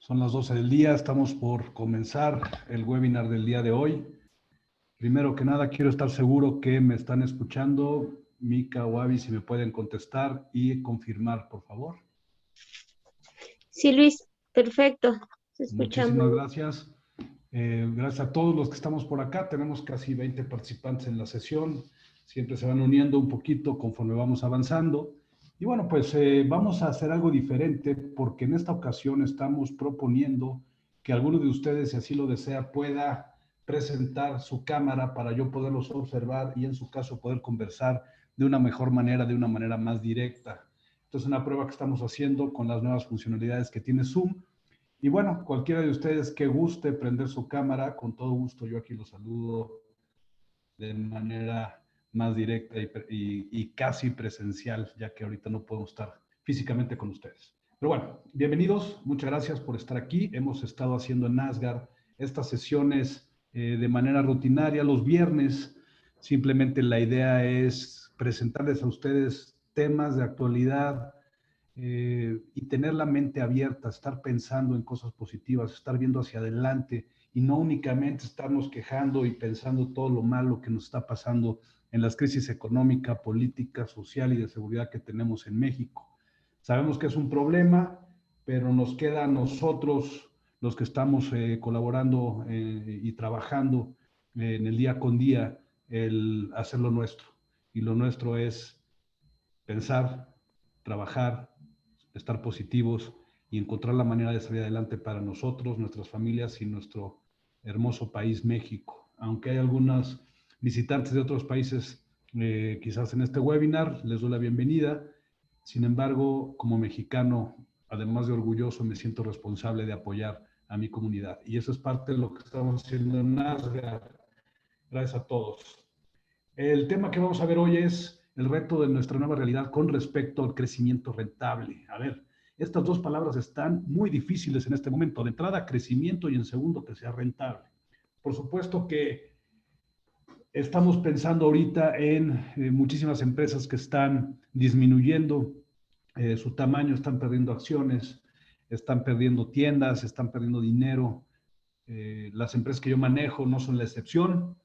Son las 12 del día, estamos por comenzar el webinar del día de hoy. Primero que nada, quiero estar seguro que me están escuchando. Mika o Avi, si me pueden contestar y confirmar, por favor. Sí, Luis, perfecto. Te escuchamos. Muchísimas gracias. Gracias a todos los que estamos por acá. Tenemos casi 20 participantes en la sesión. Siempre se van uniendo un poquito conforme vamos avanzando. Y bueno, pues vamos a hacer algo diferente porque en esta ocasión estamos proponiendo que alguno de ustedes, si así lo desea, pueda presentar su cámara para yo poderlos observar y en su caso poder conversar de una mejor manera, de una manera más directa. Esto es una prueba que estamos haciendo con las nuevas funcionalidades que tiene Zoom. Y bueno, cualquiera de ustedes que guste prender su cámara, con todo gusto yo aquí los saludo de manera más directa y casi presencial, ya que ahorita no podemos estar físicamente con ustedes. Pero bueno, bienvenidos, muchas gracias por estar aquí. Hemos estado haciendo en Asgard estas sesiones de manera rutinaria los viernes. Simplemente la idea es presentarles a ustedes temas de actualidad, y tener la mente abierta, estar pensando en cosas positivas, estar viendo hacia adelante y no únicamente estarnos quejando y pensando todo lo malo que nos está pasando en las crisis económica, política, social y de seguridad que tenemos en México. Sabemos que es un problema, pero nos queda a nosotros, los que estamos colaborando y trabajando en el día con día, el hacer lo nuestro. Y lo nuestro es pensar, trabajar, estar positivos y encontrar la manera de salir adelante para nosotros, nuestras familias y nuestro hermoso país México. Aunque hay algunos visitantes de otros países quizás en este webinar, les doy la bienvenida. Sin embargo, como mexicano, además de orgulloso, me siento responsable de apoyar a mi comunidad. Y eso es parte de lo que estamos haciendo en Asgard. Gracias a todos. El tema que vamos a ver hoy es el reto de nuestra nueva realidad con respecto al crecimiento rentable. A ver, estas dos palabras están muy difíciles en este momento. De entrada, crecimiento y en segundo, que sea rentable. Por supuesto que estamos pensando ahorita en muchísimas empresas que están disminuyendo su tamaño, están perdiendo acciones, están perdiendo tiendas, están perdiendo dinero. Las empresas que yo manejo no son la excepción.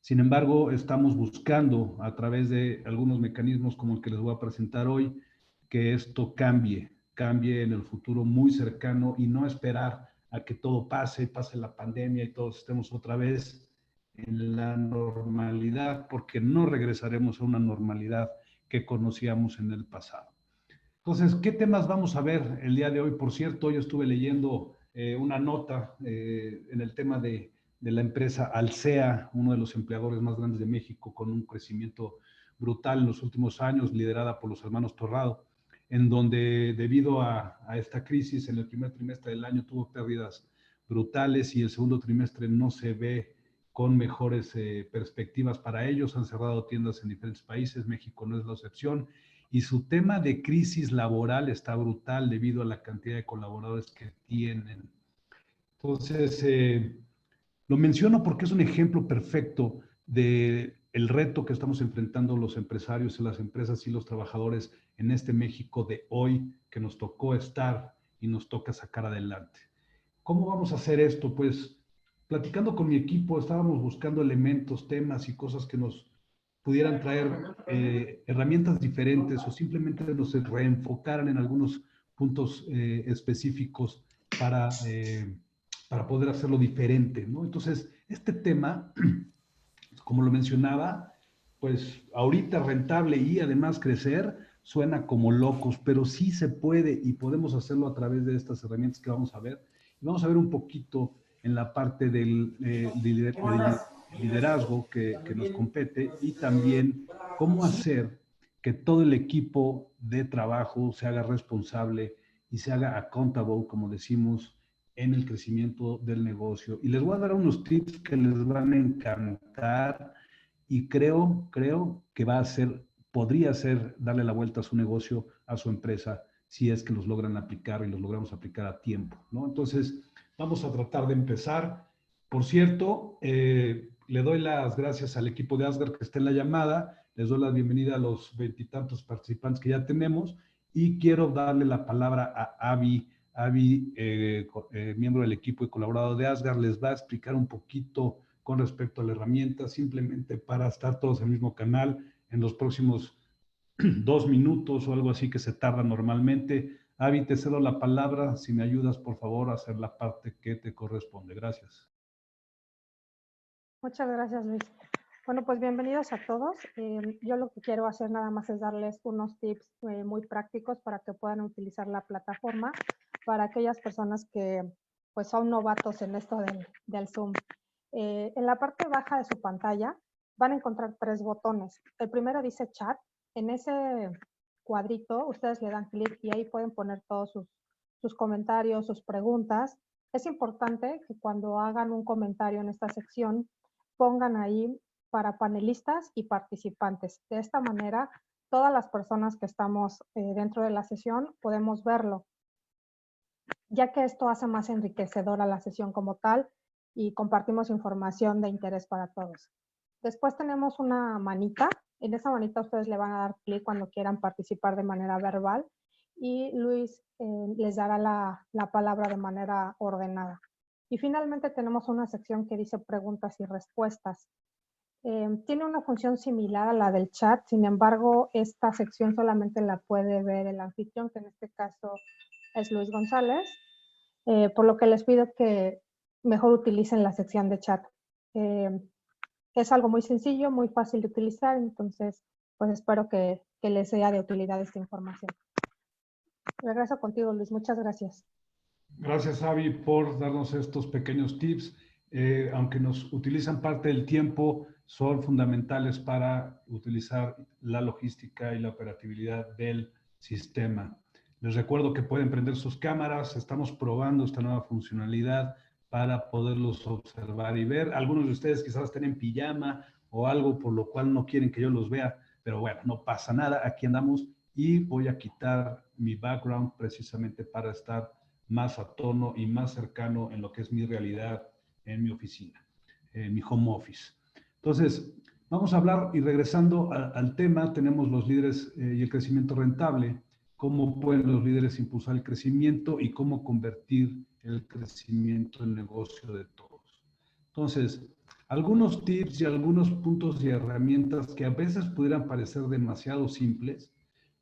Sin embargo, estamos buscando a través de algunos mecanismos como el que les voy a presentar hoy, que esto cambie en el futuro muy cercano y no esperar a que todo pase la pandemia y todos estemos otra vez en la normalidad, porque no regresaremos a una normalidad que conocíamos en el pasado. Entonces, ¿qué temas vamos a ver el día de hoy? Por cierto, yo estuve leyendo una nota en el tema de la empresa Alsea, uno de los empleadores más grandes de México, con un crecimiento brutal en los últimos años, liderada por los hermanos Torrado, en donde debido a esta crisis, en el primer trimestre del año tuvo pérdidas brutales y el segundo trimestre no se ve con mejores perspectivas para ellos. Han cerrado tiendas en diferentes países, México no es la excepción. Y su tema de crisis laboral está brutal debido a la cantidad de colaboradores que tienen. Entonces, lo menciono porque es un ejemplo perfecto de el reto que estamos enfrentando los empresarios y las empresas y los trabajadores en este México de hoy que nos tocó estar y nos toca sacar adelante. ¿Cómo vamos a hacer esto? Pues platicando con mi equipo, estábamos buscando elementos, temas y cosas que nos pudieran traer herramientas diferentes o simplemente nos reenfocaran en algunos puntos específicos para poder hacerlo diferente, ¿no? Entonces, este tema, como lo mencionaba, pues ahorita rentable y además crecer, suena como locos, pero sí se puede y podemos hacerlo a través de estas herramientas que vamos a ver. Y vamos a ver un poquito en la parte del liderazgo que nos compete y también cómo hacer que todo el equipo de trabajo se haga responsable y se haga accountable, como decimos, en el crecimiento del negocio. Y les voy a dar unos tips que les van a encantar y creo que va a ser, podría ser darle la vuelta a su negocio, a su empresa, si es que los logran aplicar y los logramos aplicar a tiempo, ¿no? Entonces, vamos a tratar de empezar. Por cierto, le doy las gracias al equipo de Asgard que está en la llamada, les doy la bienvenida a los veintitantos participantes que ya tenemos y quiero darle la palabra a Avi Avi, miembro del equipo y colaborador de Asgard, les va a explicar un poquito con respecto a la herramienta, simplemente para estar todos en el mismo canal en los próximos 2 minutos o algo así que se tarda normalmente. Avi, te cedo la palabra. Si me ayudas, por favor, a hacer la parte que te corresponde. Gracias. Muchas gracias, Luis. Bueno, pues bienvenidos a todos. Yo lo que quiero hacer nada más es darles unos tips muy prácticos para que puedan utilizar la plataforma para aquellas personas que pues son novatos en esto del Zoom. En la parte baja de su pantalla van a encontrar 3 botones. El primero dice chat. En ese cuadrito ustedes le dan clic y ahí pueden poner todos sus comentarios, sus preguntas. Es importante que cuando hagan un comentario en esta sección pongan ahí para panelistas y participantes. De esta manera, todas las personas que estamos dentro de la sesión podemos verlo, ya que esto hace más enriquecedora la sesión como tal y compartimos información de interés para todos. Después tenemos una manita. En esa manita ustedes le van a dar clic cuando quieran participar de manera verbal y Luis les dará la palabra de manera ordenada. Y finalmente tenemos una sección que dice preguntas y respuestas. Tiene una función similar a la del chat, sin embargo, esta sección solamente la puede ver el anfitrión, que en este caso es Luis González, por lo que les pido que mejor utilicen la sección de chat. Es algo muy sencillo, muy fácil de utilizar, entonces pues espero que les sea de utilidad esta información. Regreso contigo, Luis, muchas gracias. Gracias, Avi, por darnos estos pequeños tips. Aunque nos utilizan parte del tiempo, son fundamentales para utilizar la logística y la operatividad del sistema. Les recuerdo que pueden prender sus cámaras. Estamos probando esta nueva funcionalidad para poderlos observar y ver. Algunos de ustedes quizás estén en pijama o algo por lo cual no quieren que yo los vea, pero bueno, no pasa nada. Aquí andamos y voy a quitar mi background precisamente para estar más a tono y más cercano en lo que es mi realidad en mi oficina, en mi home office. Entonces, vamos a hablar y regresando al tema, tenemos los líderes y el crecimiento rentable, cómo pueden los líderes impulsar el crecimiento y cómo convertir el crecimiento en negocio de todos. Entonces, algunos tips y algunos puntos y herramientas que a veces pudieran parecer demasiado simples,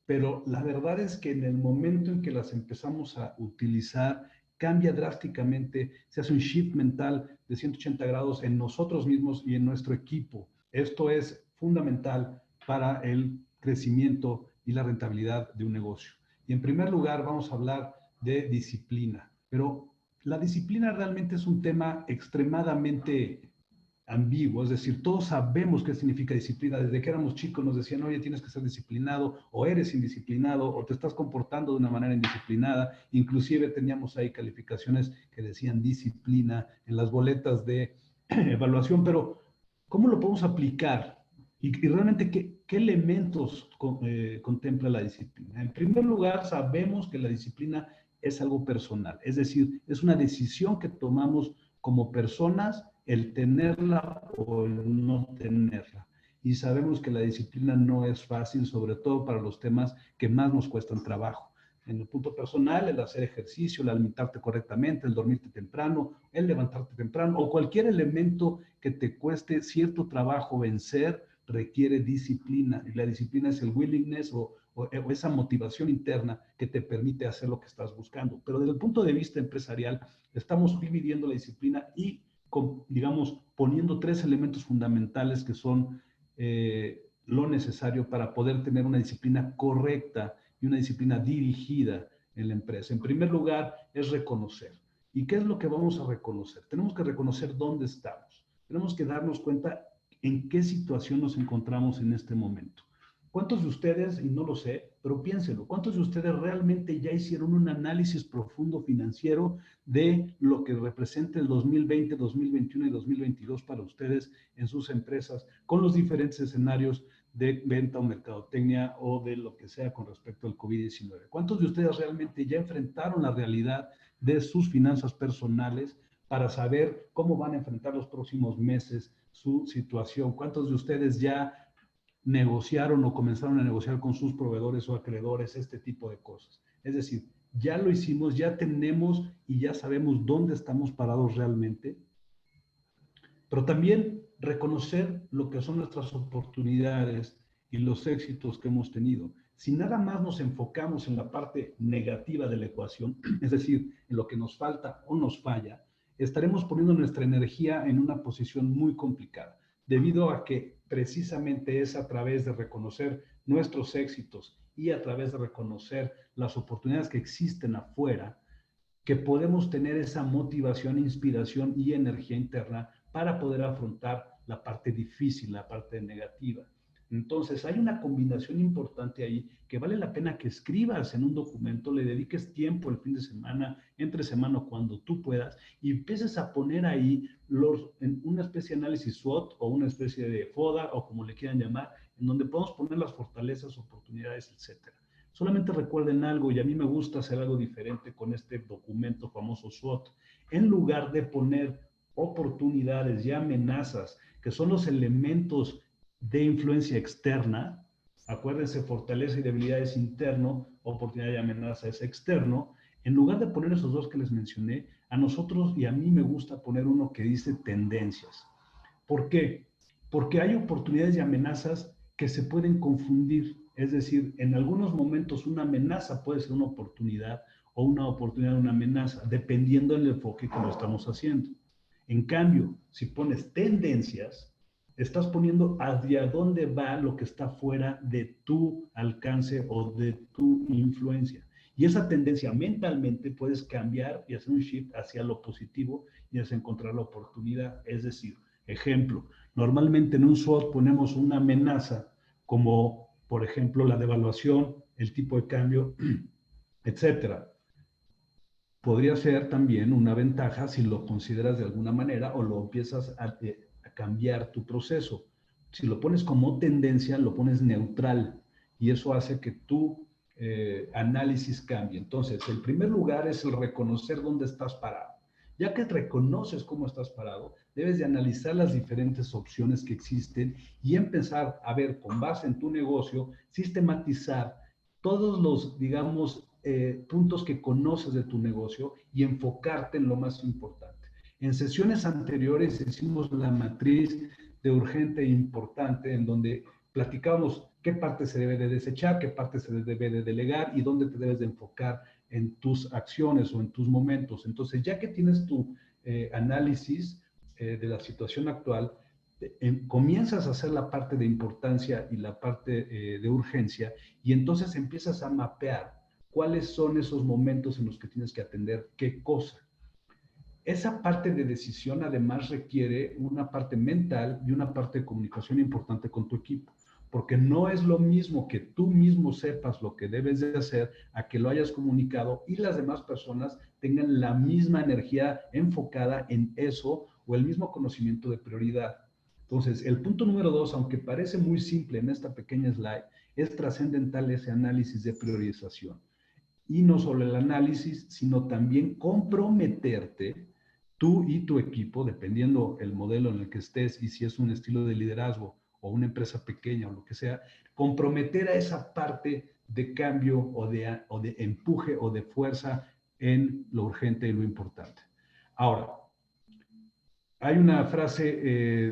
pero la verdad es que en el momento en que las empezamos a utilizar, cambia drásticamente, se hace un shift mental de 180 grados en nosotros mismos y en nuestro equipo. Esto es fundamental para el crecimiento y la rentabilidad de un negocio. Y en primer lugar vamos a hablar de disciplina, pero la disciplina realmente es un tema extremadamente ambiguo, es decir, todos sabemos qué significa disciplina. Desde que éramos chicos nos decían, oye, tienes que ser disciplinado, o eres indisciplinado, o te estás comportando de una manera indisciplinada. Inclusive teníamos ahí calificaciones que decían disciplina en las boletas de evaluación, pero ¿cómo lo podemos aplicar? Y realmente, ¿qué elementos contempla la disciplina? En primer lugar, sabemos que la disciplina es algo personal, es decir, es una decisión que tomamos como personas, el tenerla o el no tenerla. Y sabemos que la disciplina no es fácil, sobre todo para los temas que más nos cuestan trabajo. En el punto personal, el hacer ejercicio, el alimentarte correctamente, el dormirte temprano, el levantarte temprano o cualquier elemento que te cueste cierto trabajo vencer requiere disciplina. Y la disciplina es el willingness o esa motivación interna que te permite hacer lo que estás buscando. Pero desde el punto de vista empresarial, estamos dividiendo la disciplina y, digamos, poniendo 3 elementos fundamentales que son lo necesario para poder tener una disciplina correcta y una disciplina dirigida en la empresa. En primer lugar, es reconocer. ¿Y qué es lo que vamos a reconocer? Tenemos que reconocer dónde estamos. Tenemos que darnos cuenta en qué situación nos encontramos en este momento. ¿Cuántos de ustedes, y no lo sé, pero piénsenlo, cuántos de ustedes realmente ya hicieron un análisis profundo financiero de lo que representa el 2020, 2021 y 2022 para ustedes en sus empresas, con los diferentes escenarios de venta o mercadotecnia o de lo que sea con respecto al COVID-19? ¿Cuántos de ustedes realmente ya enfrentaron la realidad de sus finanzas personales para saber cómo van a enfrentar los próximos meses su situación? ¿Cuántos de ustedes ya negociaron o comenzaron a negociar con sus proveedores o acreedores este tipo de cosas? Es decir, ya lo hicimos, ya tenemos y ya sabemos dónde estamos parados realmente. Pero también reconocer lo que son nuestras oportunidades y los éxitos que hemos tenido. Si nada más nos enfocamos en la parte negativa de la ecuación, es decir, en lo que nos falta o nos falla, estaremos poniendo nuestra energía en una posición muy complicada, debido a que precisamente es a través de reconocer nuestros éxitos y a través de reconocer las oportunidades que existen afuera, que podemos tener esa motivación, inspiración y energía interna para poder afrontar la parte difícil, la parte negativa. Entonces, hay una combinación importante ahí que vale la pena que escribas en un documento, le dediques tiempo el fin de semana, entre semana, cuando tú puedas, y empieces a poner ahí en una especie de análisis SWOT o una especie de FODA o como le quieran llamar, en donde podemos poner las fortalezas, oportunidades, etcétera. Solamente recuerden algo, y a mí me gusta hacer algo diferente con este documento famoso SWOT. En lugar de poner oportunidades y amenazas, que son los elementos de influencia externa, acuérdense, fortaleza y debilidad es interno, oportunidad y amenaza es externo, en lugar de poner esos dos que les mencioné, a nosotros y a mí me gusta poner uno que dice tendencias. ¿Por qué? Porque hay oportunidades y amenazas que se pueden confundir. Es decir, en algunos momentos una amenaza puede ser una oportunidad o una oportunidad una amenaza, dependiendo del enfoque que lo estamos haciendo. En cambio, si pones tendencias, estás poniendo hacia dónde va lo que está fuera de tu alcance o de tu influencia. Y esa tendencia mentalmente puedes cambiar y hacer un shift hacia lo positivo y hacia encontrar la oportunidad. Es decir, ejemplo, normalmente en un SWOT ponemos una amenaza como, por ejemplo, la devaluación, el tipo de cambio, etcétera. Podría ser también una ventaja si lo consideras de alguna manera o lo empiezas a cambiar tu proceso. Si lo pones como tendencia, lo pones neutral y eso hace que tu análisis cambie. Entonces, el primer lugar es el reconocer dónde estás parado. Ya que reconoces cómo estás parado, debes de analizar las diferentes opciones que existen y empezar a ver, con base en tu negocio, sistematizar todos los, digamos, puntos que conoces de tu negocio y enfocarte en lo más importante. En sesiones anteriores hicimos la matriz de urgente e importante, en donde platicamos qué parte se debe de desechar, qué parte se debe de delegar y dónde te debes de enfocar en tus acciones o en tus momentos. Entonces, ya que tienes tu análisis de la situación actual, comienzas a hacer la parte de importancia y la parte de urgencia y entonces empiezas a mapear cuáles son esos momentos en los que tienes que atender qué cosa. Esa parte de decisión además requiere una parte mental y una parte de comunicación importante con tu equipo, porque no es lo mismo que tú mismo sepas lo que debes de hacer a que lo hayas comunicado y las demás personas tengan la misma energía enfocada en eso o el mismo conocimiento de prioridad. Entonces, el punto número 2, aunque parece muy simple en esta pequeña slide, es trascendental ese análisis de priorización. Y no solo el análisis, sino también comprometerte tú y tu equipo, dependiendo el modelo en el que estés y si es un estilo de liderazgo o una empresa pequeña o lo que sea, comprometer a esa parte de cambio o de empuje o de fuerza en lo urgente y lo importante. Ahora, hay una frase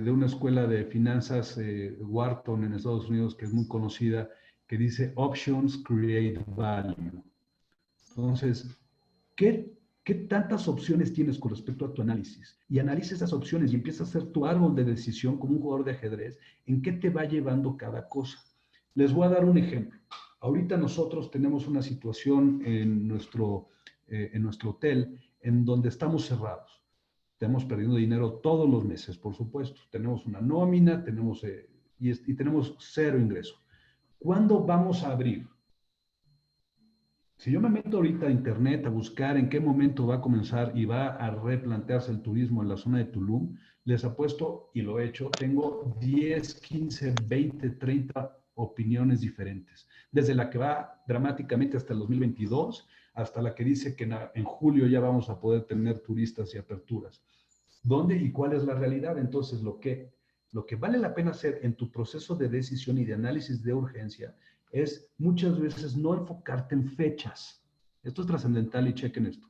de una escuela de finanzas, Wharton en Estados Unidos, que es muy conocida, que dice, options create value. Entonces, ¿qué tantas opciones tienes con respecto a tu análisis? Y analiza esas opciones y empieza a hacer tu árbol de decisión como un jugador de ajedrez, en qué te va llevando cada cosa. Les voy a dar un ejemplo. Ahorita nosotros tenemos una situación en nuestro hotel en donde estamos cerrados. Estamos perdiendo dinero todos los meses, por supuesto. Tenemos una nómina, y tenemos cero ingreso. ¿Cuándo vamos a abrir? Si yo me meto ahorita a internet a buscar en qué momento va a comenzar y va a replantearse el turismo en la zona de Tulum, les apuesto, y lo he hecho, tengo 10, 15, 20, 30 opiniones diferentes. Desde la que va dramáticamente hasta el 2022, hasta la que dice que en julio ya vamos a poder tener turistas y aperturas. ¿Dónde y cuál es la realidad? Entonces, lo que vale la pena hacer en tu proceso de decisión y de análisis de urgencia es muchas veces no enfocarte en fechas. Esto es trascendental y chequen esto.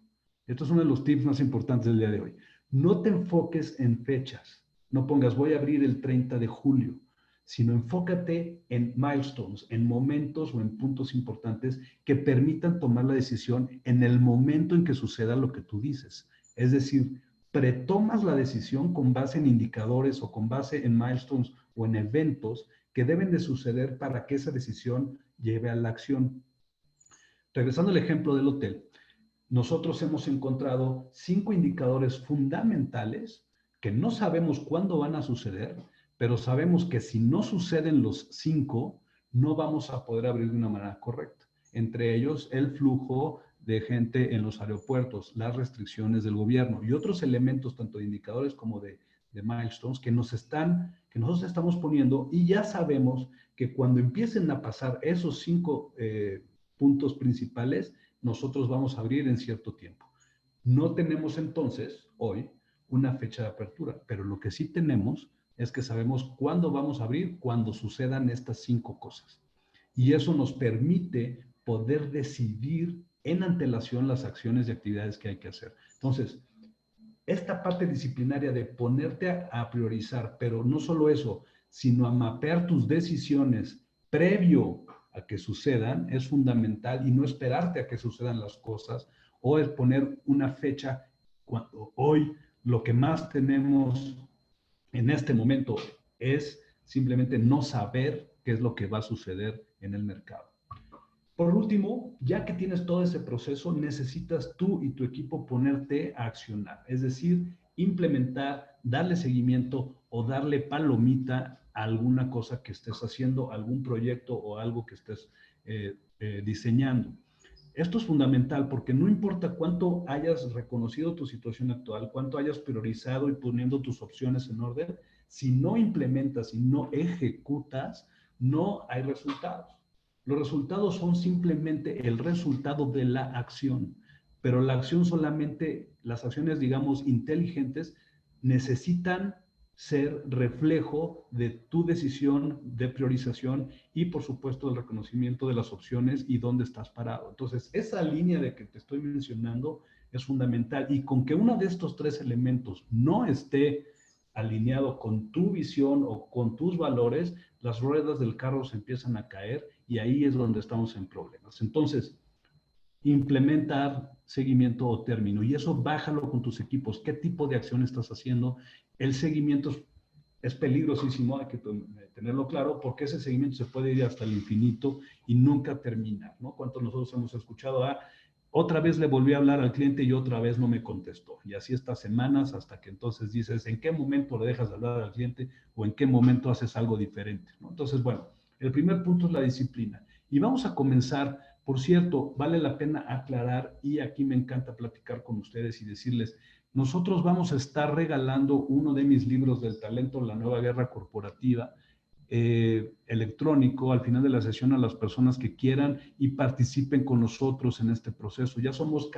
Esto es uno de los tips más importantes del día de hoy. No te enfoques en fechas. No pongas voy a abrir el 30 de julio, sino enfócate en milestones, en momentos o en puntos importantes que permitan tomar la decisión en el momento en que suceda lo que tú dices. Es decir, pretomas la decisión con base en indicadores o con base en milestones o en eventos que deben de suceder para que esa decisión lleve a la acción. Regresando al ejemplo del hotel, nosotros hemos encontrado 5 indicadores fundamentales que no sabemos cuándo van a suceder, pero sabemos que si no suceden los 5, no vamos a poder abrir de una manera correcta. Entre ellos, el flujo de gente en los aeropuertos, las restricciones del gobierno y otros elementos, tanto de indicadores como de milestones, que nosotros estamos poniendo, y ya sabemos que cuando empiecen a pasar esos 5 puntos principales, nosotros vamos a abrir en cierto tiempo. No tenemos entonces hoy una fecha de apertura, pero lo que sí tenemos es que sabemos cuándo vamos a abrir cuando sucedan estas 5 cosas. Y eso nos permite poder decidir en antelación las acciones y actividades que hay que hacer. Entonces, esta parte disciplinaria de ponerte a priorizar, pero no solo eso, sino a mapear tus decisiones previo a que sucedan, es fundamental, y no esperarte a que sucedan las cosas o es poner una fecha cuando hoy lo que más tenemos en este momento es simplemente no saber qué es lo que va a suceder en el mercado. Por último, ya que tienes todo ese proceso, necesitas tú y tu equipo ponerte a accionar, es decir, implementar, darle seguimiento o darle palomita a alguna cosa que estés haciendo, algún proyecto o algo que estés diseñando. Esto es fundamental porque no importa cuánto hayas reconocido tu situación actual, cuánto hayas priorizado y poniendo tus opciones en orden, si no implementas y no ejecutas, no hay resultados. Los resultados son simplemente el resultado de la acción, pero la acción solamente, las acciones, digamos, inteligentes, necesitan ser reflejo de tu decisión de priorización y, por supuesto, el reconocimiento de las opciones y dónde estás parado. Entonces, esa línea de que te estoy mencionando es fundamental, y con que uno de estos 3 elementos no esté alineado con tu visión o con tus valores, las ruedas del carro se empiezan a caer y ahí es donde estamos en problemas. Entonces, implementar seguimiento o término, y eso bájalo con tus equipos. ¿Qué tipo de acción estás haciendo? El seguimiento es peligrosísimo, hay que tenerlo claro, porque ese seguimiento se puede ir hasta el infinito y nunca terminar, ¿no? ¿Cuántos nosotros hemos escuchado otra vez le volví a hablar al cliente y otra vez no me contestó? Y así estas semanas, hasta que entonces dices, ¿en qué momento le dejas de hablar al cliente o en qué momento haces algo diferente, ¿no? Entonces, bueno, el primer punto es la disciplina. Y vamos a comenzar, por cierto, vale la pena aclarar, y aquí me encanta platicar con ustedes y decirles, nosotros vamos a estar regalando uno de mis libros del talento, La Nueva Guerra Corporativa, electrónico al final de la sesión a las personas que quieran y participen con nosotros en este proceso. Ya somos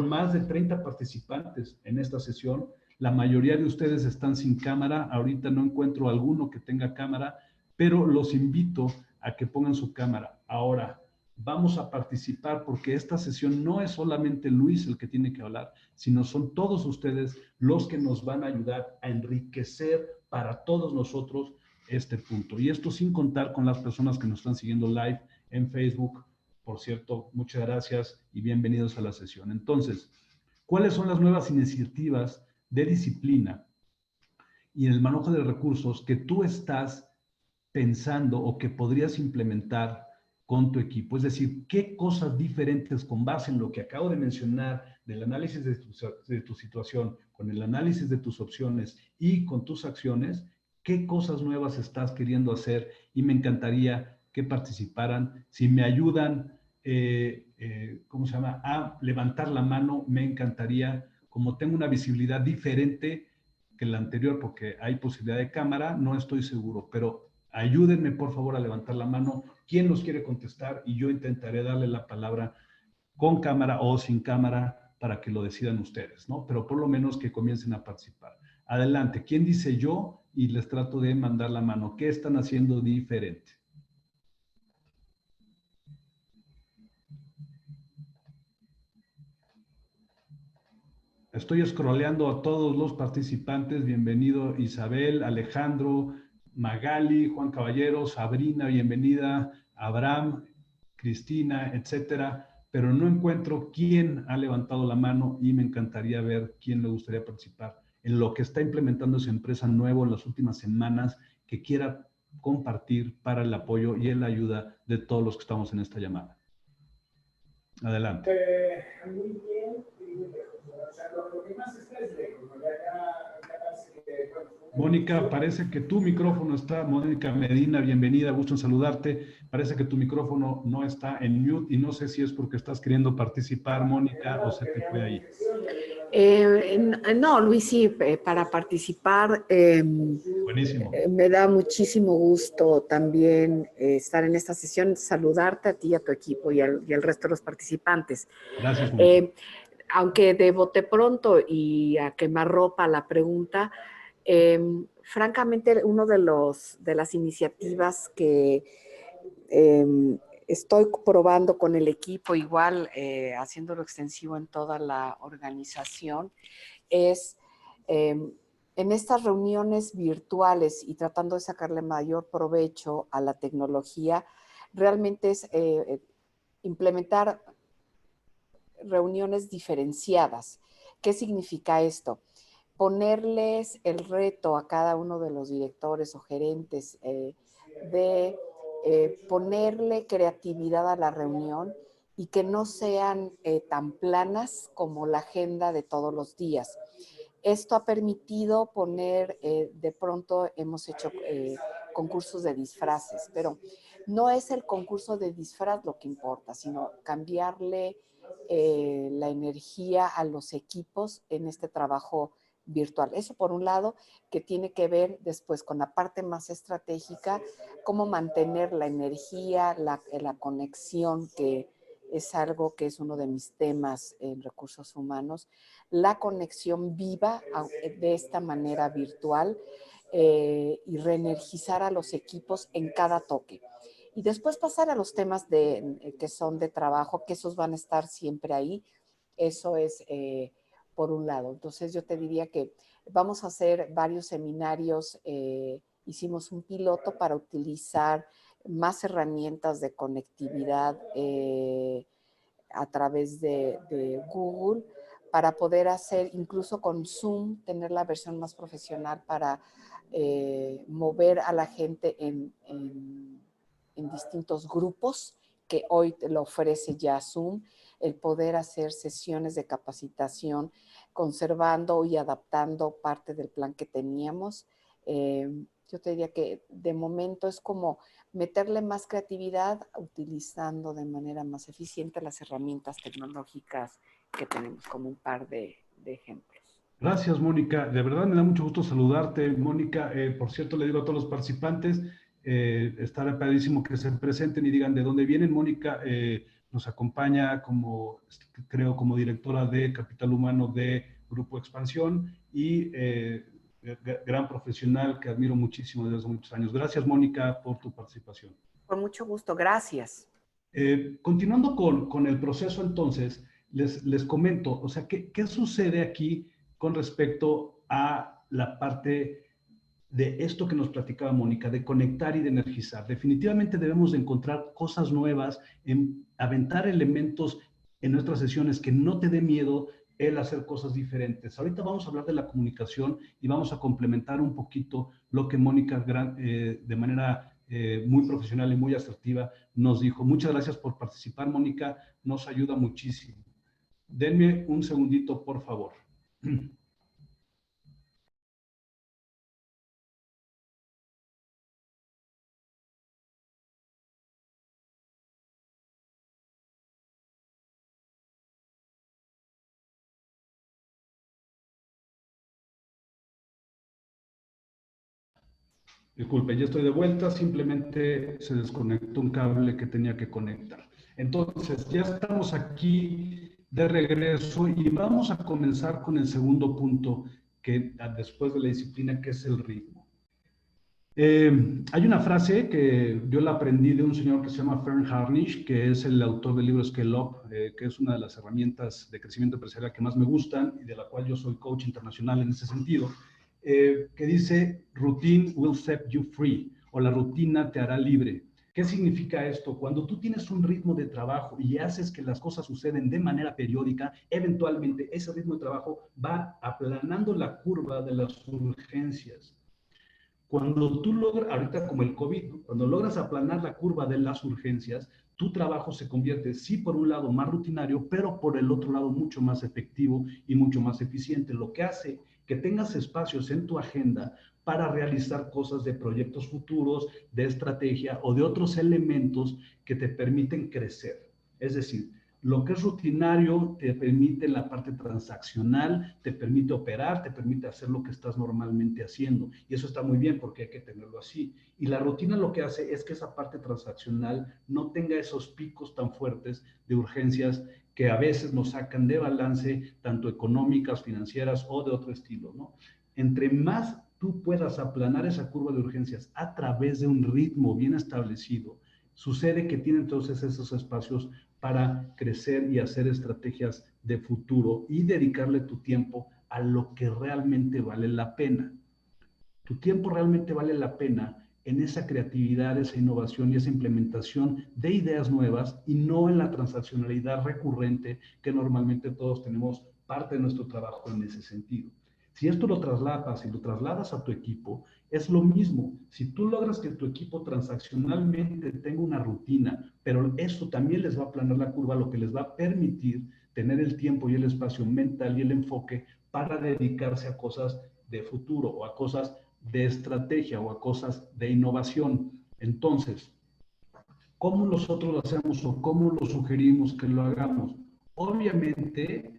más de 30 participantes en esta sesión. La mayoría de ustedes están sin cámara. Ahorita no encuentro alguno que tenga cámara, pero los invito a que pongan su cámara. Ahora, vamos a participar porque esta sesión no es solamente Luis el que tiene que hablar, sino son todos ustedes los que nos van a ayudar a enriquecer para todos nosotros este punto. Y esto sin contar con las personas que nos están siguiendo live en Facebook. Por cierto, muchas gracias y bienvenidos a la sesión. Entonces, ¿cuáles son las nuevas iniciativas de disciplina y en el manejo de recursos que tú estás pensando o que podrías implementar con tu equipo? Es decir, ¿qué cosas diferentes con base en lo que acabo de mencionar del análisis de tu situación, con el análisis de tus opciones y con tus acciones, qué cosas nuevas estás queriendo hacer? Y me encantaría que participaran. Si me ayudan, a levantar la mano, me encantaría. Como tengo una visibilidad diferente que la anterior, porque hay posibilidad de cámara, no estoy seguro, pero ayúdenme por favor a levantar la mano. ¿Quién nos quiere contestar? Y yo intentaré darle la palabra con cámara o sin cámara para que lo decidan ustedes, ¿no? Pero por lo menos que comiencen a participar. Adelante, ¿quién dice yo? Y les trato de mandar la mano. ¿Qué están haciendo diferente? Estoy scrolleando a todos los participantes. Bienvenido Isabel, Alejandro, Magali, Juan Caballero, Sabrina, bienvenida, Abraham, Cristina, etcétera. Pero no encuentro quién ha levantado la mano y me encantaría ver quién le gustaría participar en lo que está implementando esa empresa nuevo en las últimas semanas que quiera compartir para el apoyo y en la ayuda de todos los que estamos en esta llamada. Adelante. Muy bien. O sea, lo que más está es lejos, ¿no? Ya parece que, bueno, Mónica, parece que tu micrófono está, Mónica Medina, bienvenida, gusto en saludarte. Parece que tu micrófono no está en mute y no sé si es porque estás queriendo participar, Mónica, o se te fue ahí. No, Luis, sí, para participar. Buenísimo. Me da muchísimo gusto también estar en esta sesión, saludarte a ti, a tu equipo y al resto de los participantes. Gracias, Mónica. Aunque de bote pronto y a quemarropa la pregunta, francamente, una de las iniciativas que estoy probando con el equipo, igual haciéndolo extensivo en toda la organización, es en estas reuniones virtuales y tratando de sacarle mayor provecho a la tecnología, realmente es implementar reuniones diferenciadas. ¿Qué significa esto? Ponerles el reto a cada uno de los directores o gerentes de ponerle creatividad a la reunión y que no sean tan planas como la agenda de todos los días. Esto ha permitido poner, de pronto hemos hecho concursos de disfraces, pero no es el concurso de disfraz lo que importa, sino cambiarle la energía a los equipos en este trabajo virtual. Eso por un lado, que tiene que ver después con la parte más estratégica, cómo mantener la energía, la conexión, que es algo que es uno de mis temas en recursos humanos, la conexión viva de esta manera virtual y reenergizar a los equipos en cada toque. Y después pasar a los temas que son de trabajo, que esos van a estar siempre ahí. Eso es por un lado. Entonces yo te diría que vamos a hacer varios seminarios. Hicimos un piloto para utilizar más herramientas de conectividad a través de Google para poder hacer, incluso con Zoom, tener la versión más profesional para mover a la gente en distintos grupos que hoy lo ofrece ya Zoom, el poder hacer sesiones de capacitación conservando y adaptando parte del plan que teníamos. Yo te diría que de momento es como meterle más creatividad utilizando de manera más eficiente las herramientas tecnológicas que tenemos, como un par de ejemplos. Gracias, Mónica. De verdad me da mucho gusto saludarte, Mónica. Por cierto, le digo a todos los participantes, estará padrísimo que se presenten y digan de dónde vienen. Mónica nos acompaña como, creo, como directora de Capital Humano de Grupo Expansión y gran profesional que admiro muchísimo desde hace muchos años. Gracias, Mónica, por tu participación. Con mucho gusto, gracias. Continuando con el proceso, entonces, les comento, o sea, ¿qué sucede aquí con respecto a la parte de esto que nos platicaba Mónica, de conectar y de energizar? Definitivamente debemos de encontrar cosas nuevas, en aventar elementos en nuestras sesiones que no te dé miedo el hacer cosas diferentes. Ahorita vamos a hablar de la comunicación y vamos a complementar un poquito lo que Mónica de manera muy profesional y muy asertiva nos dijo. Muchas gracias por participar, Mónica, nos ayuda muchísimo. Denme un segundito, por favor. Disculpe, ya estoy de vuelta, simplemente se desconectó un cable que tenía que conectar. Entonces, ya estamos aquí de regreso y vamos a comenzar con el segundo punto, que después de la disciplina, que es el ritmo. Hay una frase que yo la aprendí de un señor que se llama Fern Harnish, que es el autor del libro Scale Up, que es una de las herramientas de crecimiento empresarial que más me gustan y de la cual yo soy coach internacional en ese sentido, que dice, routine will set you free, o la rutina te hará libre. ¿Qué significa esto? Cuando tú tienes un ritmo de trabajo y haces que las cosas suceden de manera periódica, eventualmente ese ritmo de trabajo va aplanando la curva de las urgencias. Cuando tú logras, ahorita como el COVID, ¿no? Cuando logras aplanar la curva de las urgencias, tu trabajo se convierte, sí, por un lado más rutinario, pero por el otro lado mucho más efectivo y mucho más eficiente, lo que hace que tengas espacios en tu agenda para realizar cosas de proyectos futuros, de estrategia o de otros elementos que te permiten crecer. Es decir, lo que es rutinario te permite la parte transaccional, te permite operar, te permite hacer lo que estás normalmente haciendo. Y eso está muy bien porque hay que tenerlo así. Y la rutina lo que hace es que esa parte transaccional no tenga esos picos tan fuertes de urgencias que a veces nos sacan de balance, tanto económicas, financieras o de otro estilo, ¿no? Entre más tú puedas aplanar esa curva de urgencias a través de un ritmo bien establecido, sucede que tiene entonces esos espacios para crecer y hacer estrategias de futuro y dedicarle tu tiempo a lo que realmente vale la pena. Tu tiempo realmente vale la pena en esa creatividad, esa innovación y esa implementación de ideas nuevas y no en la transaccionalidad recurrente que normalmente todos tenemos parte de nuestro trabajo en ese sentido. Si esto lo trasladas y lo trasladas a tu equipo, es lo mismo. Si tú logras que tu equipo transaccionalmente tenga una rutina, pero eso también les va a aplanar la curva, lo que les va a permitir tener el tiempo y el espacio mental y el enfoque para dedicarse a cosas de futuro o a cosas de estrategia o a cosas de innovación. Entonces, ¿cómo nosotros lo hacemos o cómo lo sugerimos que lo hagamos? Obviamente,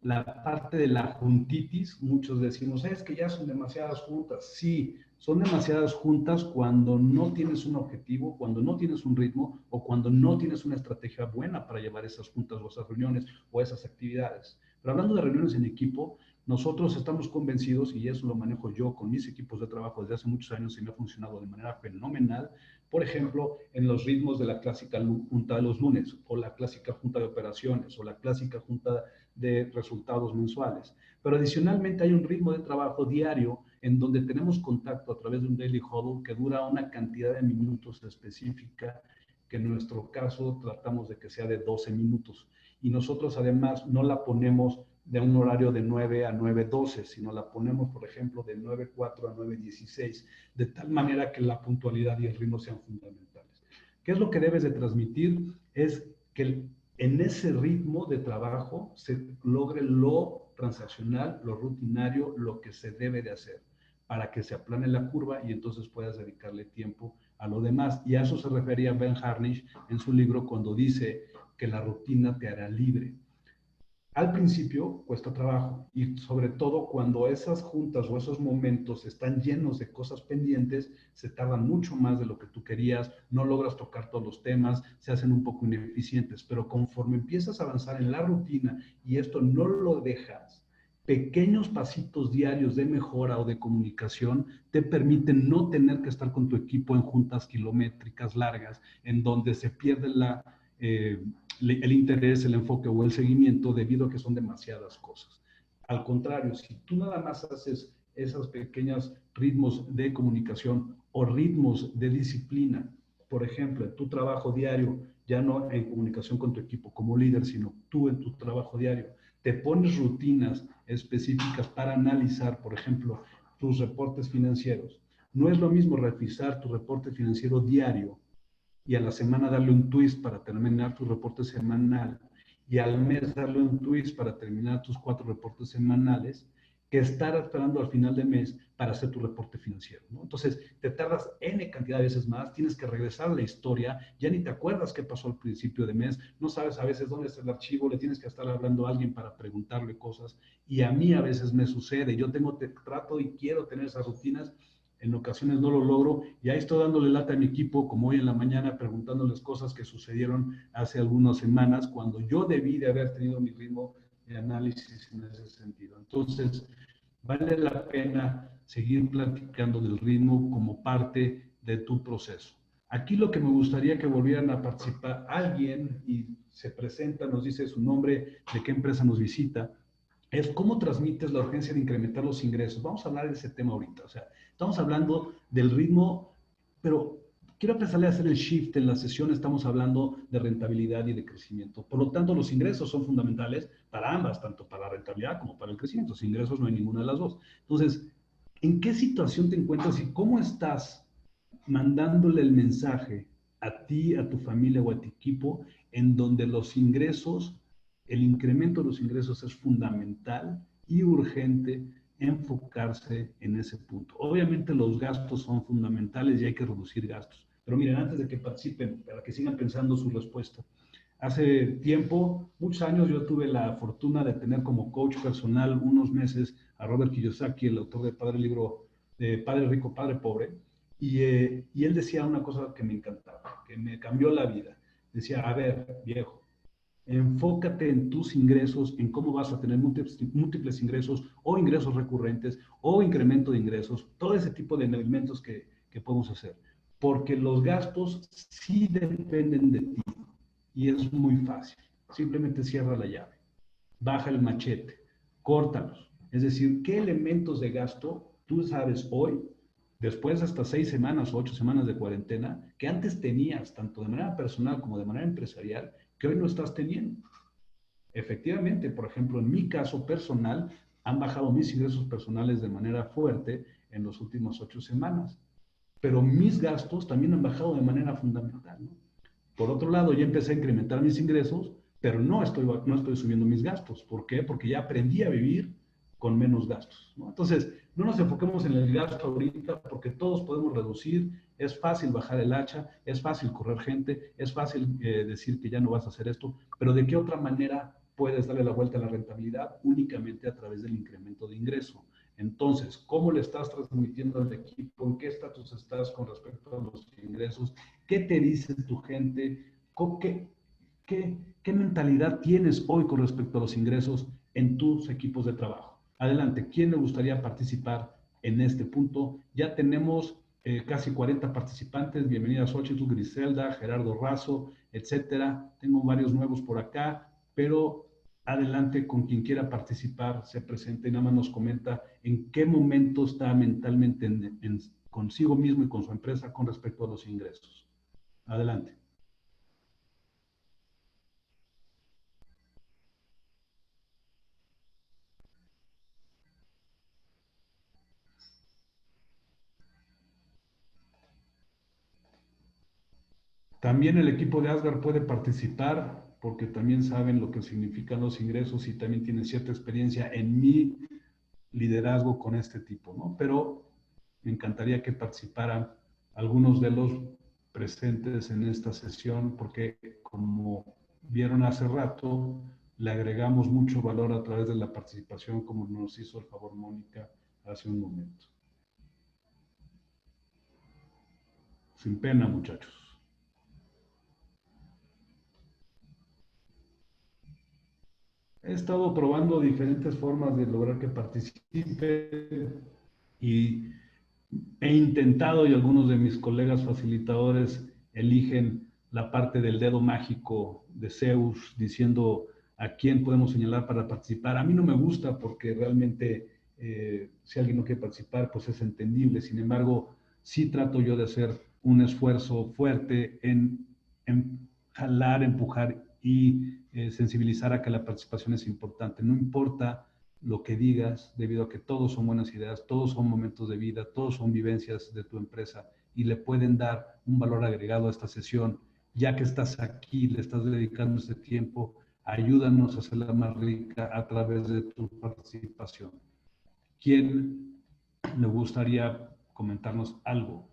la parte de la juntitis, muchos decimos, es que ya son demasiadas juntas. Sí, son demasiadas juntas cuando no tienes un objetivo, cuando no tienes un ritmo o cuando no tienes una estrategia buena para llevar esas juntas o esas reuniones o esas actividades. Pero hablando de reuniones en equipo, nosotros estamos convencidos, y eso lo manejo yo con mis equipos de trabajo desde hace muchos años y me ha funcionado de manera fenomenal, por ejemplo, en los ritmos de la clásica junta de los lunes, o la clásica junta de operaciones, o la clásica junta de resultados mensuales. Pero adicionalmente hay un ritmo de trabajo diario en donde tenemos contacto a través de un daily huddle que dura una cantidad de minutos específica, que en nuestro caso tratamos de que sea de 12 minutos. Y nosotros además no la ponemos de un horario de 9 a 9:12, sino la ponemos, por ejemplo, de 9:04 a 9:16, de tal manera que la puntualidad y el ritmo sean fundamentales. ¿Qué es lo que debes de transmitir? Es que en ese ritmo de trabajo se logre lo transaccional, lo rutinario, lo que se debe de hacer, para que se aplane la curva y entonces puedas dedicarle tiempo a lo demás. Y a eso se refería Ben Harnish en su libro cuando dice que la rutina te hará libre. Al principio cuesta trabajo y sobre todo cuando esas juntas o esos momentos están llenos de cosas pendientes, se tardan mucho más de lo que tú querías, no logras tocar todos los temas, se hacen un poco ineficientes, pero conforme empiezas a avanzar en la rutina y esto no lo dejas, pequeños pasitos diarios de mejora o de comunicación te permiten no tener que estar con tu equipo en juntas kilométricas largas en donde se pierde el interés, el enfoque o el seguimiento debido a que son demasiadas cosas. Al contrario, si tú nada más haces esos pequeños ritmos de comunicación o ritmos de disciplina, por ejemplo, en tu trabajo diario, ya no en comunicación con tu equipo como líder, sino tú en tu trabajo diario, te pones rutinas específicas para analizar, por ejemplo, tus reportes financieros. No es lo mismo revisar tu reporte financiero diario y a la semana darle un twist para terminar tu reporte semanal y al mes darle un twist para terminar tus 4 reportes semanales, que estar esperando al final de mes para hacer tu reporte financiero, ¿no? Entonces, te tardas N cantidad de veces más, tienes que regresar a la historia, ya ni te acuerdas qué pasó al principio de mes, no sabes a veces dónde está el archivo, le tienes que estar hablando a alguien para preguntarle cosas, y a mí a veces me sucede, yo trato y quiero tener esas rutinas, en ocasiones no lo logro y ahí estoy dándole lata a mi equipo, como hoy en la mañana, preguntándoles cosas que sucedieron hace algunas semanas, cuando yo debí de haber tenido mi ritmo de análisis en ese sentido. Entonces, vale la pena seguir platicando del ritmo como parte de tu proceso. Aquí lo que me gustaría que volvieran a participar alguien y se presenta, nos dice su nombre, de qué empresa nos visita, es cómo transmites la urgencia de incrementar los ingresos. Vamos a hablar de ese tema ahorita. O sea, estamos hablando del ritmo, pero quiero empezarle a hacer el shift en la sesión. Estamos hablando de rentabilidad y de crecimiento. Por lo tanto, los ingresos son fundamentales para ambas, tanto para la rentabilidad como para el crecimiento. Sin ingresos no hay ninguna de las dos. Entonces, ¿en qué situación te encuentras y cómo estás mandándole el mensaje a ti, a tu familia o a tu equipo, en donde los ingresos, el incremento de los ingresos es fundamental y urgente enfocarse en ese punto? Obviamente los gastos son fundamentales y hay que reducir gastos. Pero miren, antes de que participen, para que sigan pensando su respuesta. Hace tiempo, muchos años, yo tuve la fortuna de tener como coach personal unos meses a Robert Kiyosaki, el autor del libro de Padre Rico, Padre Pobre, y él decía una cosa que me encantaba, que me cambió la vida. Decía, a ver, viejo, enfócate en tus ingresos, en cómo vas a tener múltiples ingresos o ingresos recurrentes o incremento de ingresos, todo ese tipo de elementos que podemos hacer. Porque los gastos sí dependen de ti y es muy fácil. Simplemente cierra la llave, baja el machete, córtalos. Es decir, ¿qué elementos de gasto tú sabes hoy, después de hasta 6 semanas o 8 semanas de cuarentena, que antes tenías, tanto de manera personal como de manera empresarial, que hoy no estás teniendo? Efectivamente, por ejemplo, en mi caso personal, han bajado mis ingresos personales de manera fuerte en las últimas 8 semanas, pero mis gastos también han bajado de manera fundamental, ¿no? Por otro lado, ya empecé a incrementar mis ingresos, pero no estoy subiendo mis gastos. ¿Por qué? Porque ya aprendí a vivir con menos gastos, ¿no? Entonces, no nos enfoquemos en el gasto ahorita, porque todos podemos reducir. Es fácil bajar el hacha, es fácil correr gente, es fácil decir que ya no vas a hacer esto, pero ¿de qué otra manera puedes darle la vuelta a la rentabilidad? Únicamente a través del incremento de ingreso. Entonces, ¿cómo le estás transmitiendo al equipo? ¿En qué estatus estás con respecto a los ingresos? ¿Qué te dice tu gente? ¿Qué mentalidad tienes hoy con respecto a los ingresos en tus equipos de trabajo? Adelante, ¿quién le gustaría participar en este punto? Ya tenemos casi 40 participantes. Bienvenida Xochitl, Griselda, Gerardo Razo, etcétera. Tengo varios nuevos por acá, pero adelante con quien quiera participar, se presenta y nada más nos comenta en qué momento está mentalmente consigo mismo y con su empresa con respecto a los ingresos. Adelante. También el equipo de Asgard puede participar porque también saben lo que significan los ingresos y también tienen cierta experiencia en mi liderazgo con este tipo, ¿no? Pero me encantaría que participaran algunos de los presentes en esta sesión porque, como vieron hace rato, le agregamos mucho valor a través de la participación, como nos hizo el favor Mónica hace un momento. Sin pena, muchachos. He estado probando diferentes formas de lograr que participen y he intentado, y algunos de mis colegas facilitadores eligen la parte del dedo mágico de Zeus diciendo a quién podemos señalar para participar. A mí no me gusta porque realmente si alguien no quiere participar, pues es entendible. Sin embargo, sí trato yo de hacer un esfuerzo fuerte en jalar, empujar y sensibilizar a que la participación es importante. No importa lo que digas, debido a que todos son buenas ideas, todos son momentos de vida, todos son vivencias de tu empresa y le pueden dar un valor agregado a esta sesión. Ya que estás aquí, le estás dedicando este tiempo, ayúdanos a hacerla más rica a través de tu participación. ¿Quién le gustaría comentarnos algo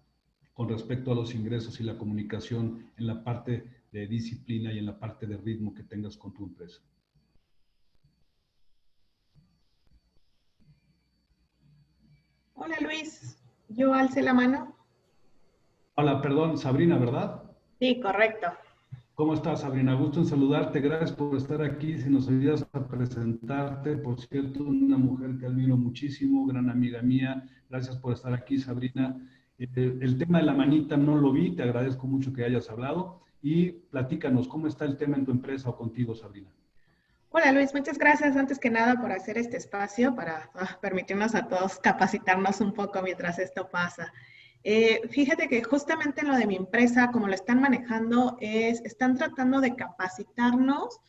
con respecto a los ingresos y la comunicación en la parte de disciplina y en la parte de ritmo que tengas con tu empresa? Hola Luis, yo alcé la mano. Hola, perdón, Sabrina, ¿verdad? Sí, correcto. ¿Cómo estás, Sabrina? Gusto en saludarte. Gracias por estar aquí. Si nos ayudas a presentarte, por cierto, una mujer que admiro muchísimo, gran amiga mía. Gracias por estar aquí, Sabrina. El tema de la manita no lo vi. Te agradezco mucho que hayas hablado. Y platícanos, ¿cómo está el tema en tu empresa o contigo, Sabrina? Hola Luis, muchas gracias antes que nada por hacer este espacio para permitirnos a todos capacitarnos un poco mientras esto pasa. Fíjate que justamente en lo de mi empresa, como lo están manejando, están tratando de capacitarnos,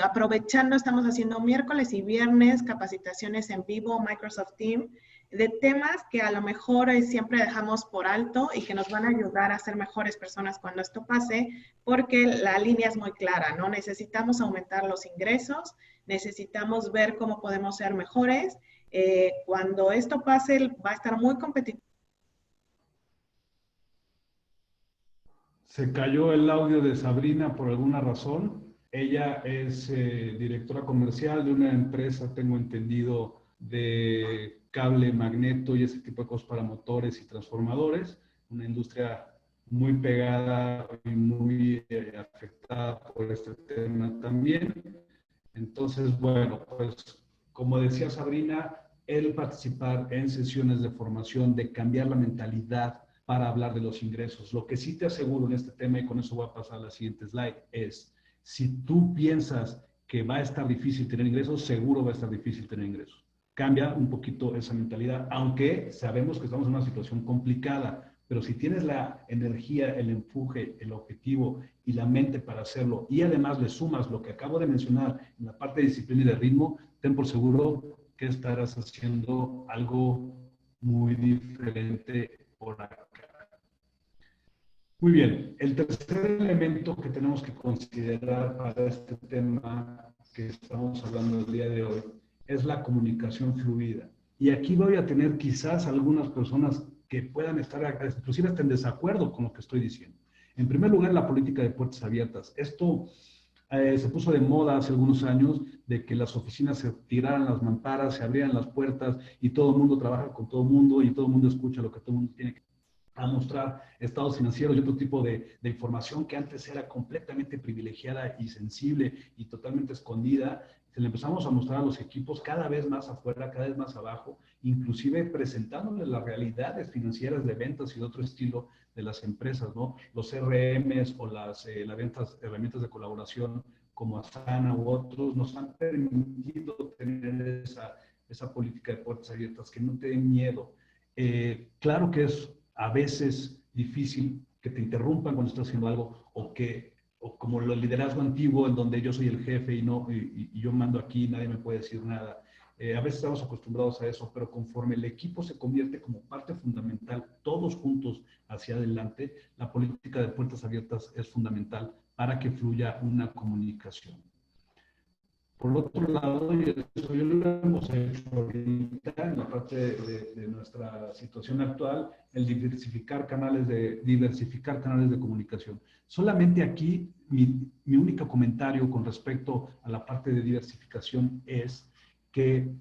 aprovechando, estamos haciendo miércoles y viernes capacitaciones en vivo, Microsoft Teams, de temas que a lo mejor siempre dejamos por alto y que nos van a ayudar a ser mejores personas cuando esto pase, porque la línea es muy clara, ¿no? Necesitamos aumentar los ingresos, necesitamos ver cómo podemos ser mejores. Cuando esto pase, va a estar muy competitivo. Se cayó el audio de Sabrina por alguna razón. Ella es directora comercial de una empresa, tengo entendido, de cable, magneto y ese tipo de cosas para motores y transformadores. Una industria muy pegada y muy afectada por este tema también. Entonces, bueno, pues como decía Sabrina, el participar en sesiones de formación, de cambiar la mentalidad para hablar de los ingresos. Lo que sí te aseguro en este tema, y con eso voy a pasar a la siguiente slide, es si tú piensas que va a estar difícil tener ingresos, seguro va a estar difícil tener ingresos. Cambia un poquito esa mentalidad, aunque sabemos que estamos en una situación complicada, pero si tienes la energía, el empuje, el objetivo y la mente para hacerlo, y además le sumas lo que acabo de mencionar en la parte de disciplina y de ritmo, ten por seguro que estarás haciendo algo muy diferente por acá. Muy bien, el tercer elemento que tenemos que considerar para este tema que estamos hablando el día de hoy es la comunicación fluida. Y aquí voy a tener quizás algunas personas que puedan estar, inclusive hasta en desacuerdo con lo que estoy diciendo. En primer lugar, la política de puertas abiertas. Esto se puso de moda hace algunos años de que las oficinas se tiraran las mamparas, se abrieran las puertas y todo el mundo trabaja con todo el mundo y todo el mundo escucha lo que todo el mundo tiene que a mostrar estados financieros y otro tipo de información que antes era completamente privilegiada y sensible y totalmente escondida. Se le empezamos a mostrar a los equipos cada vez más afuera, cada vez más abajo, inclusive presentándoles las realidades financieras de ventas y de otro estilo de las empresas, ¿no? Los CRMs o las herramientas de colaboración como Asana u otros nos han permitido tener esa política de puertas abiertas, que no te den miedo. Claro que es a veces difícil que te interrumpan cuando estás haciendo algo o como el liderazgo antiguo en donde yo soy el jefe y yo mando aquí, nadie me puede decir nada. A veces estamos acostumbrados a eso, pero conforme el equipo se convierte como parte fundamental, todos juntos hacia adelante, la política de puertas abiertas es fundamental para que fluya una comunicación. Por otro lado, y eso yo lo hemos hecho ahorita en la parte de nuestra situación actual, el diversificar canales de comunicación. Solamente aquí mi único comentario con respecto a la parte de diversificación es que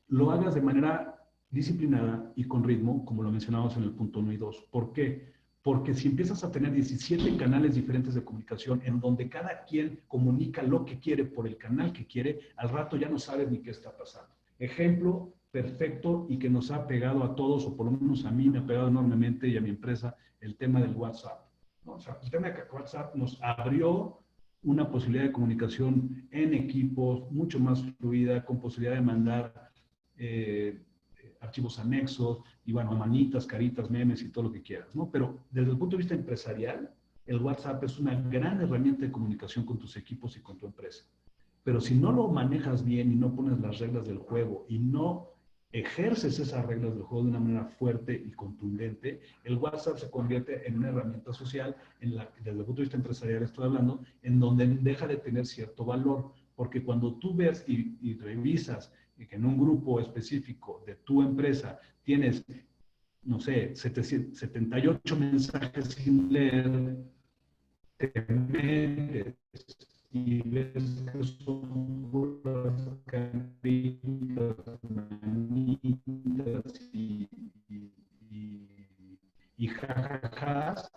lo hagas de manera disciplinada y con ritmo, como lo mencionamos en el punto 1 y 2. ¿Por qué? Porque si empiezas a tener 17 canales diferentes de comunicación en donde cada quien comunica lo que quiere por el canal que quiere, al rato ya no sabes ni qué está pasando. Ejemplo perfecto y que nos ha pegado a todos, o por lo menos a mí me ha pegado enormemente y a mi empresa, el tema del WhatsApp, ¿no? O sea, el tema de que WhatsApp nos abrió una posibilidad de comunicación en equipos mucho más fluida, con posibilidad de mandar archivos anexos, y bueno, manitas, caritas, memes y todo lo que quieras, ¿no? Pero desde el punto de vista empresarial, el WhatsApp es una gran herramienta de comunicación con tus equipos y con tu empresa. Pero si no lo manejas bien y no pones las reglas del juego y no ejerces esas reglas del juego de una manera fuerte y contundente, el WhatsApp se convierte en una herramienta social, desde el punto de vista empresarial estoy hablando, en donde deja de tener cierto valor, porque cuando tú ves y revisas que en un grupo específico de tu empresa tienes, no sé, 78 mensajes sin leer, te metes y ves que son puras caritas, manitas y jajajas,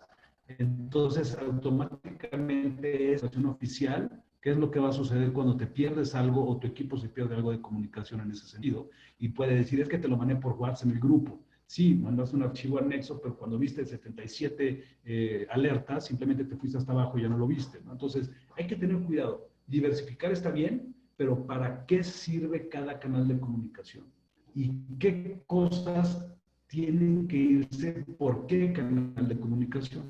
entonces automáticamente situación oficial, qué es lo que va a suceder cuando te pierdes algo o tu equipo se pierde algo de comunicación en ese sentido. Y puede decir, es que te lo mandé por WhatsApp en el grupo. Sí, mandaste un archivo anexo, pero cuando viste 77 alertas, simplemente te fuiste hasta abajo y ya no lo viste, ¿no? Entonces, hay que tener cuidado. Diversificar está bien, pero ¿para qué sirve cada canal de comunicación? ¿Y qué cosas tienen que irse por qué canal de comunicación?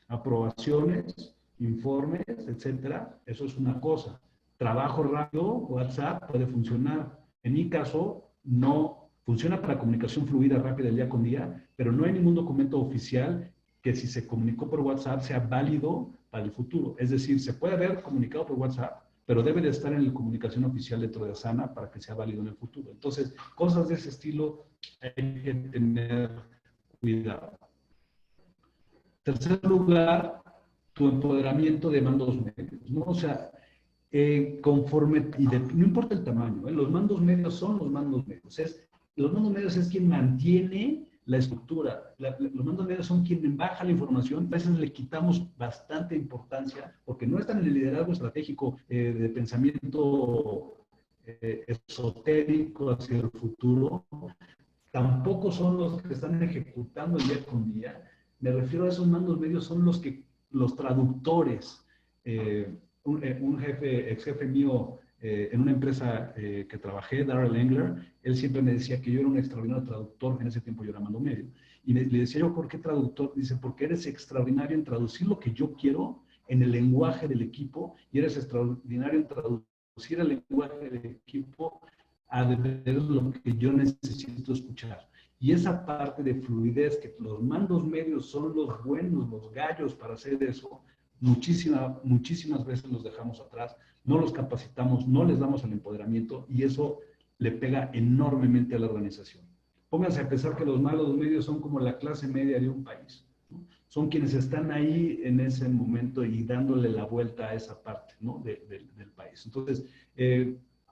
Aprobaciones, informes, etcétera, eso es una cosa. Trabajo rápido, WhatsApp puede funcionar. En mi caso, no funciona para comunicación fluida, rápida, día con día, pero no hay ningún documento oficial que si se comunicó por WhatsApp sea válido para el futuro. Es decir, se puede haber comunicado por WhatsApp, pero debe de estar en la comunicación oficial dentro de Asana para que sea válido en el futuro. Entonces, cosas de ese estilo hay que tener cuidado. Tercer lugar, tu empoderamiento de mandos medios, ¿no? O sea, conforme, no importa el tamaño, los mandos medios son los mandos medios. Los mandos medios es quien mantiene la estructura. Los mandos medios son quien baja la información. A veces le quitamos bastante importancia porque no están en el liderazgo estratégico de pensamiento esotérico hacia el futuro. Tampoco son los que están ejecutando el día con día. Me refiero a esos mandos medios, son los traductores. Un jefe, ex jefe mío en una empresa que trabajé, Darrell Engler, él siempre me decía que yo era un extraordinario traductor, en ese tiempo yo era mando medio. Y le decía yo, ¿por qué traductor? Dice, porque eres extraordinario en traducir lo que yo quiero en el lenguaje del equipo y eres extraordinario en traducir el lenguaje del equipo a ver lo que yo necesito escuchar. Y esa parte de fluidez, que los mandos medios son los buenos, los gallos para hacer eso, muchísimas veces los dejamos atrás, no los capacitamos, no les damos el empoderamiento y eso le pega enormemente a la organización. Pónganse a pensar que los mandos medios son como la clase media de un país, ¿no? Son quienes están ahí en ese momento y dándole la vuelta a esa parte, ¿no? del país. Entonces,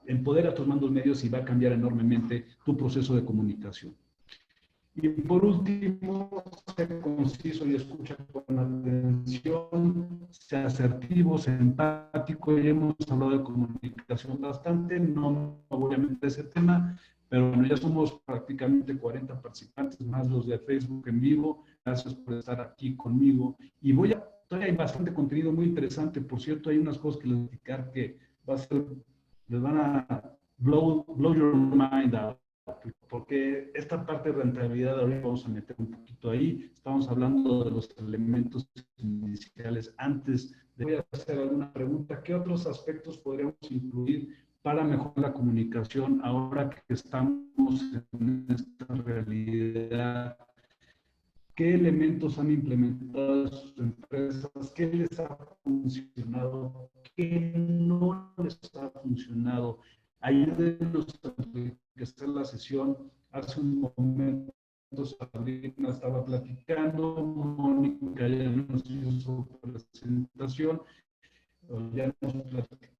empodera a tus mandos medios y va a cambiar enormemente tu proceso de comunicación. Y por último, sé conciso y escucha con atención, sea asertivo, sea empático. Ya hemos hablado de comunicación bastante, no voy a meter ese tema, pero bueno, ya somos prácticamente 40 participantes, más los de Facebook en vivo. Gracias por estar aquí conmigo. Y todavía hay bastante contenido muy interesante. Por cierto, hay unas cosas que les voy a explicar que les van a blow your mind out. Porque esta parte de rentabilidad ahorita vamos a meter un poquito ahí. Estamos hablando de los elementos iniciales. Antes de hacer alguna pregunta, ¿qué otros aspectos podríamos incluir para mejorar la comunicación ahora que estamos en esta realidad? ¿Qué elementos han implementado sus empresas? ¿Qué les ha funcionado? ¿Qué no les ha funcionado? Ayúdenos a enriquecer la sesión. Hace un momento Sabrina estaba platicando, Mónica ya nos hizo su presentación, ya nos platicó.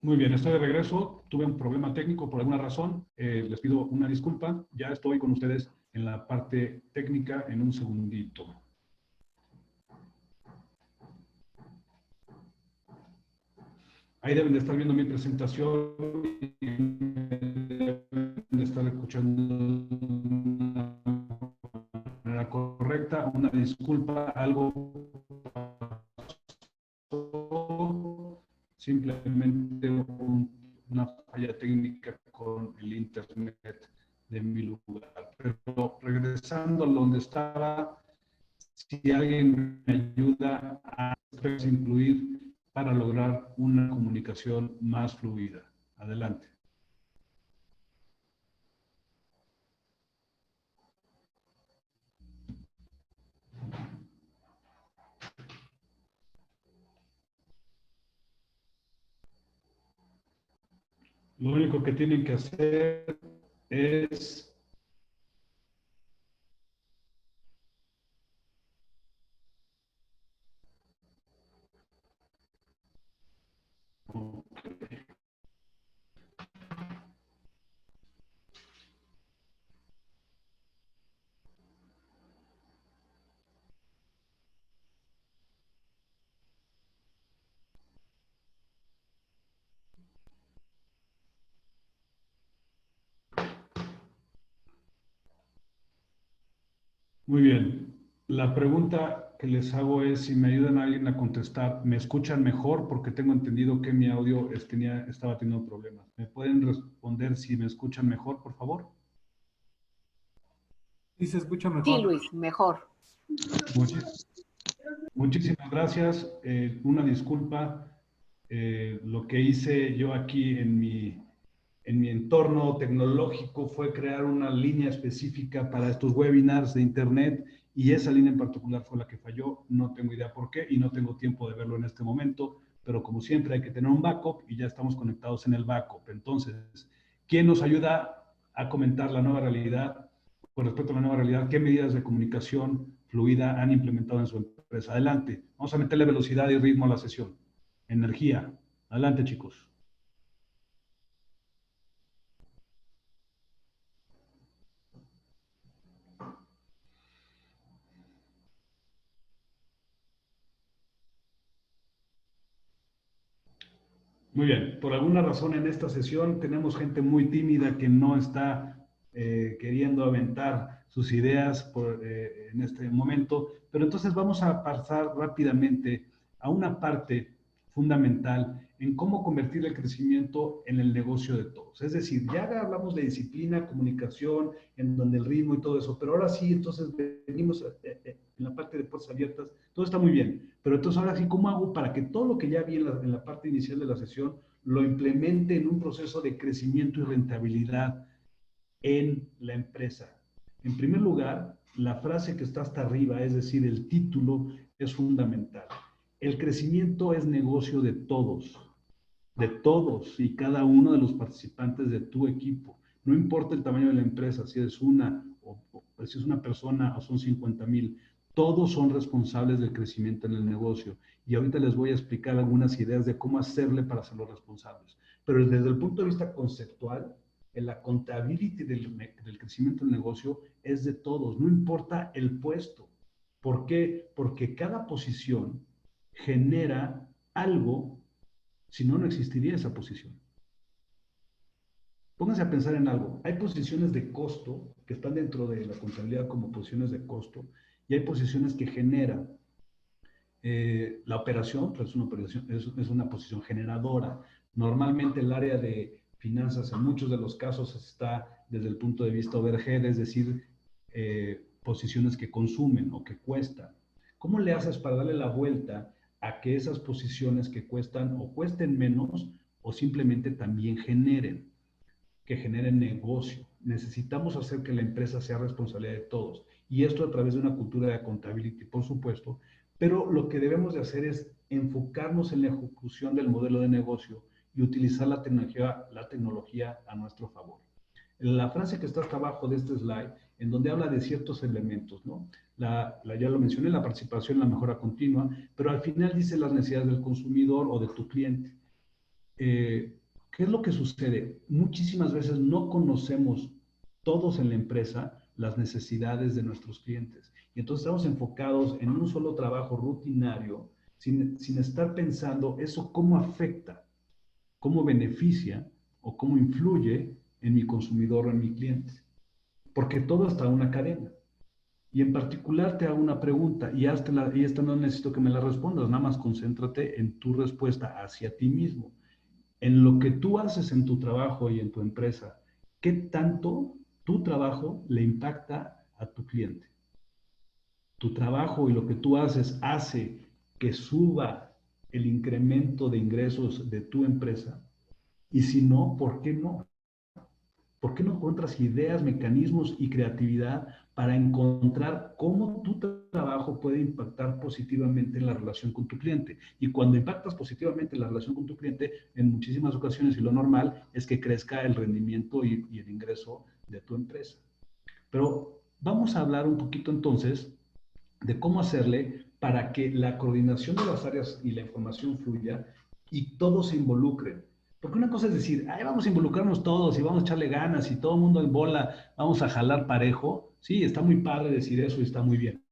Muy bien, estoy de regreso. Tuve un problema técnico por alguna razón. Les pido una disculpa. Ya estoy con ustedes en la parte técnica en un segundito. Ahí deben de estar viendo mi presentación y deben de estar escuchando de manera correcta. Una disculpa, algo simplemente una falla técnica con el internet de mi lugar. pero regresando a donde estaba, si alguien me ayuda a incluir para lograr una comunicación más fluida. Adelante. Lo único que tienen que hacer es muy bien. La pregunta que les hago es si me ayudan a alguien a contestar. ¿Me escuchan mejor? Porque tengo entendido que mi audio estaba teniendo problemas. ¿Me pueden responder si me escuchan mejor, por favor? Sí, se escucha Sí, mejor. Luis, mejor. Muchísimas gracias. Una disculpa. Lo que hice yo aquí en mi entorno tecnológico fue crear una línea específica para estos webinars de Internet y esa línea en particular fue la que falló. No tengo idea por qué y no tengo tiempo de verlo en este momento, pero como siempre hay que tener un backup y ya estamos conectados en el backup. Entonces, ¿quién nos ayuda a comentar la nueva realidad? Con respecto a la nueva realidad, ¿qué medidas de comunicación fluida han implementado en su empresa? Adelante, vamos a meterle velocidad y ritmo a la sesión. Energía. Adelante, chicos. Muy bien, por alguna razón en esta sesión tenemos gente muy tímida que no está queriendo aventar sus ideas en este momento, pero entonces vamos a pasar rápidamente a una parte fundamental en cómo convertir el crecimiento en el negocio de todos. Es decir, ya hablamos de disciplina, comunicación, en donde el ritmo y todo eso, pero ahora sí, entonces venimos en la parte de puertas abiertas, todo está muy bien, pero entonces ahora sí, ¿cómo hago para que todo lo que ya vi en la parte inicial de la sesión lo implemente en un proceso de crecimiento y rentabilidad en la empresa? En primer lugar, la frase que está hasta arriba, es decir, el título, es fundamental. El crecimiento es negocio de todos y cada uno de los participantes de tu equipo. No importa el tamaño de la empresa, si es una si es una persona o son 50,000, todos son responsables del crecimiento en el negocio. Y ahorita les voy a explicar algunas ideas de cómo hacerle para ser los responsables. Pero desde el punto de vista conceptual, en la accountability del crecimiento del negocio es de todos, no importa el puesto. ¿Por qué? Porque cada posición genera algo, si no, no existiría esa posición. Pónganse a pensar en algo. Hay posiciones de costo que están dentro de la contabilidad como posiciones de costo y hay posiciones que generan. La operación, pues es una posición generadora. Normalmente el área de finanzas en muchos de los casos está desde el punto de vista overhead, es decir, posiciones que consumen o que cuestan. ¿Cómo le haces para darle la vuelta a que esas posiciones que cuestan o cuesten menos o simplemente también que generen negocio? Necesitamos hacer que la empresa sea responsabilidad de todos y esto a través de una cultura de accountability, por supuesto, pero lo que debemos de hacer es enfocarnos en la ejecución del modelo de negocio y utilizar la tecnología a nuestro favor. La frase que está hasta abajo de este slide, en donde habla de ciertos elementos, ¿no? Ya lo mencioné, la participación, la mejora continua, pero al final dice las necesidades del consumidor o de tu cliente. ¿Qué es lo que sucede? Muchísimas veces no conocemos todos en la empresa las necesidades de nuestros clientes. Y entonces estamos enfocados en un solo trabajo rutinario sin estar pensando eso cómo afecta, cómo beneficia o cómo influye en mi consumidor o en mi cliente. Porque todo está en una cadena. Y en particular te hago una pregunta y esta no necesito que me la respondas, nada más concéntrate en tu respuesta hacia ti mismo. En lo que tú haces en tu trabajo y en tu empresa, ¿qué tanto Tu trabajo le impacta a tu cliente. Tu trabajo y lo que tú haces hace que suba el incremento de ingresos de tu empresa. Y si no, ¿por qué no? ¿Por qué no encuentras ideas, mecanismos y creatividad para encontrar cómo tu trabajo puede impactar positivamente en la relación con tu cliente? Y cuando impactas positivamente en la relación con tu cliente, en muchísimas ocasiones, y lo normal, es que crezca el rendimiento y el ingreso de tu empresa. Pero vamos a hablar un poquito entonces de cómo hacerle para que la coordinación de las áreas y la información fluya y todos se involucren. Porque una cosa es decir, ay, vamos a involucrarnos todos y vamos a echarle ganas y todo el mundo en bola, vamos a jalar parejo. Sí, está muy padre decir eso y está muy bien.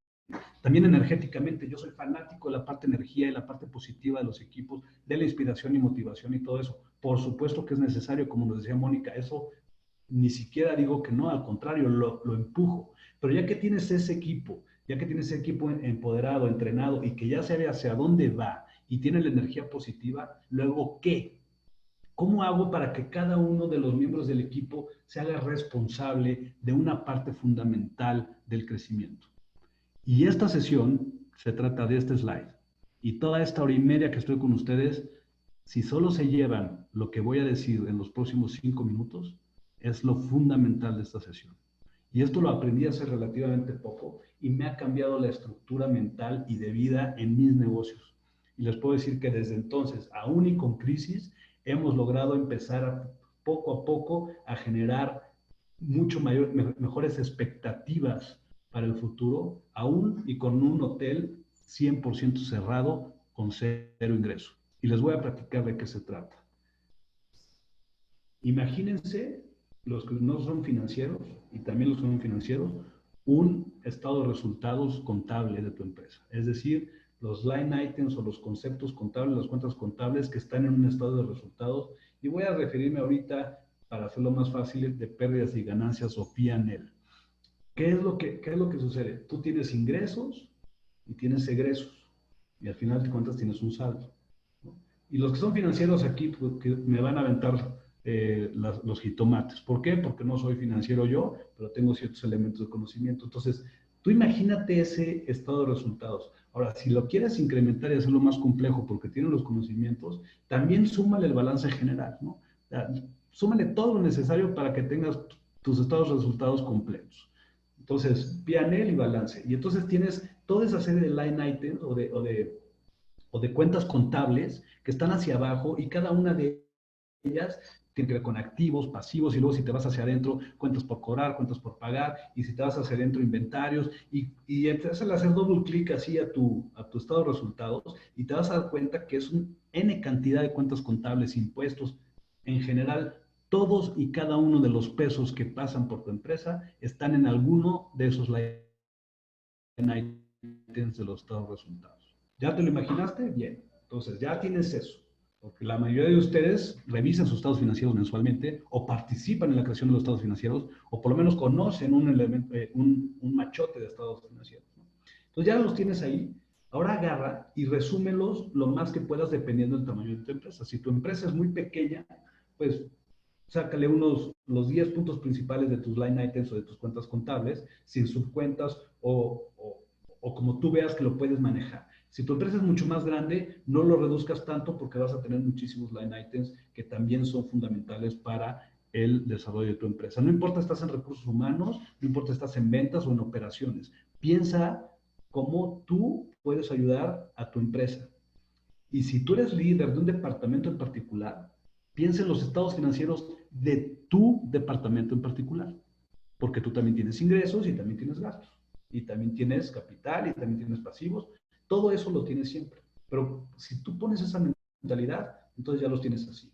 También energéticamente, yo soy fanático de la parte energía y la parte positiva de los equipos, de la inspiración y motivación y todo eso. Por supuesto que es necesario, como nos decía Mónica, eso ni siquiera digo que no, al contrario, lo empujo. Pero ya que tienes ese equipo, ya que tienes ese equipo empoderado, entrenado y que ya sabe hacia dónde va y tiene la energía positiva, luego, ¿qué? ¿Cómo hago para que cada uno de los miembros del equipo se haga responsable de una parte fundamental del crecimiento? Y esta sesión se trata de este slide. Y toda esta hora y media que estoy con ustedes, si solo se llevan lo que voy a decir en los próximos 5 minutos, es lo fundamental de esta sesión. Y esto lo aprendí hace relativamente poco y me ha cambiado la estructura mental y de vida en mis negocios. Y les puedo decir que desde entonces, aún y con crisis, hemos logrado empezar poco a poco a generar mejores expectativas para el futuro, aún y con un hotel 100% cerrado con cero ingreso. Y les voy a platicar de qué se trata. Imagínense, los que no son financieros y también los que son financieros, un estado de resultados contable de tu empresa. Es decir, los line items o los conceptos contables, las cuentas contables que están en un estado de resultados. Y voy a referirme ahorita, para hacerlo más fácil, de pérdidas y ganancias o P&L. ¿Qué es lo que sucede? Tú tienes ingresos y tienes egresos. Y al final de cuentas tienes un saldo, ¿no? Y los que son financieros aquí, pues, que me van a aventar los jitomates. ¿Por qué? Porque no soy financiero yo, pero tengo ciertos elementos de conocimiento. Entonces, tú imagínate ese estado de resultados. Ahora, si lo quieres incrementar y hacerlo más complejo porque tienes los conocimientos, también súmale el balance general, ¿no? O sea, súmale todo lo necesario para que tengas tus estados de resultados completos. Entonces, P&L y balance. Y entonces tienes toda esa serie de line items o de cuentas contables que están hacia abajo y cada una de ellas tiene que ver con activos, pasivos, y luego si te vas hacia adentro, cuentas por cobrar, cuentas por pagar, y si te vas hacia adentro, inventarios, y empiezas a hacer doble clic así a tu estado de resultados, y te vas a dar cuenta que es un N cantidad de cuentas contables, impuestos, en general, todos y cada uno de los pesos que pasan por tu empresa están en alguno de esos line items de los estados de resultados. ¿Ya te lo imaginaste? Bien. Entonces, ya tienes eso. Porque la mayoría de ustedes revisan sus estados financieros mensualmente o participan en la creación de los estados financieros o por lo menos conocen un elemento, un machote de estados financieros, ¿no? Entonces ya los tienes ahí. Ahora agarra y resúmelos lo más que puedas dependiendo del tamaño de tu empresa. Si tu empresa es muy pequeña, pues sácale los 10 puntos principales de tus line items o de tus cuentas contables, sin subcuentas o como tú veas que lo puedes manejar. Si tu empresa es mucho más grande, no lo reduzcas tanto porque vas a tener muchísimos line items que también son fundamentales para el desarrollo de tu empresa. No importa si estás en recursos humanos, no importa si estás en ventas o en operaciones. Piensa cómo tú puedes ayudar a tu empresa. Y si tú eres líder de un departamento en particular, piensa en los estados financieros de tu departamento en particular, porque tú también tienes ingresos y también tienes gastos, y también tienes capital y también tienes pasivos. Todo eso lo tienes siempre. Pero si tú pones esa mentalidad, entonces ya los tienes así.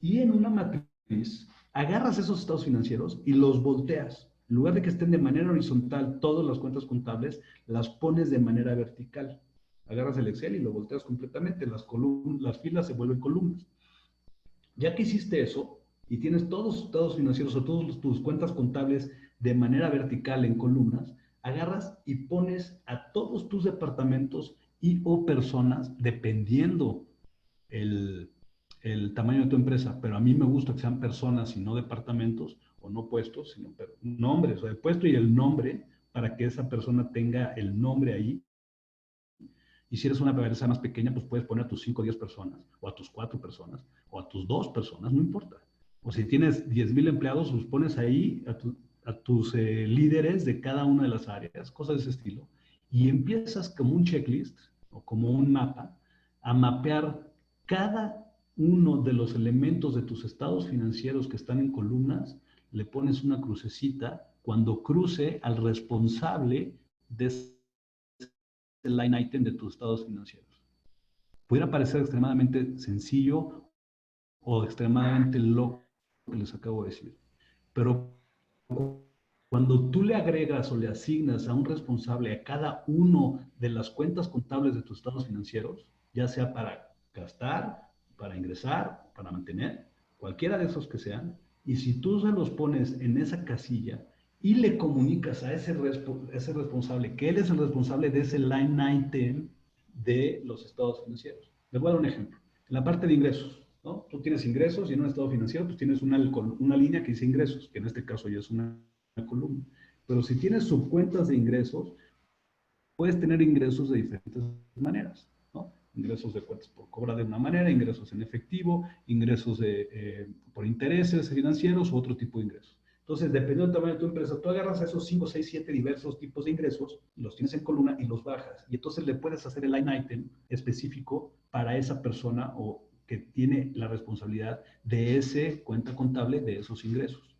Y en una matriz, agarras esos estados financieros y los volteas. En lugar de que estén de manera horizontal todas las cuentas contables, las pones de manera vertical. Agarras el Excel y lo volteas completamente. Las filas se vuelven columnas. Ya que hiciste eso y tienes todos los estados financieros o todas tus cuentas contables de manera vertical en columnas, agarras y pones a todos tus departamentos y o personas, dependiendo el tamaño de tu empresa, pero a mí me gusta que sean personas y no departamentos, o no puestos, sino nombres, o el puesto y el nombre, para que esa persona tenga el nombre ahí. Y si eres una empresa más pequeña, pues puedes poner a tus 5 o 10 personas, o a tus 4 personas, o a tus 2 personas, no importa. O si tienes 10,000 empleados, pues pones ahí a tus líderes de cada una de las áreas, cosas de ese estilo, y empiezas como un checklist o como un mapa a mapear cada uno de los elementos de tus estados financieros que están en columnas, le pones una crucecita cuando cruce al responsable de ese line item de tus estados financieros. Pudiera parecer extremadamente sencillo o extremadamente loco que les acabo de decir, pero cuando tú le agregas o le asignas a un responsable a cada uno de las cuentas contables de tus estados financieros, ya sea para gastar, para ingresar, para mantener, cualquiera de esos que sean, y si tú se los pones en esa casilla y le comunicas a ese responsable que él es el responsable de ese line item de los estados financieros. Les voy a dar un ejemplo. En la parte de ingresos, ¿no? Tú tienes ingresos y en un estado financiero pues tienes una línea que dice ingresos, que en este caso ya es una columna. Pero si tienes subcuentas de ingresos, puedes tener ingresos de diferentes maneras, ¿no? Ingresos de cuentas por cobra de una manera, ingresos en efectivo, ingresos por intereses financieros u otro tipo de ingresos. Entonces, dependiendo del tamaño de tu empresa, tú agarras esos 5, 6, 7 diversos tipos de ingresos, los tienes en columna y los bajas. Y entonces le puedes hacer el line item específico para esa persona o que tiene la responsabilidad de ese cuenta contable de esos ingresos.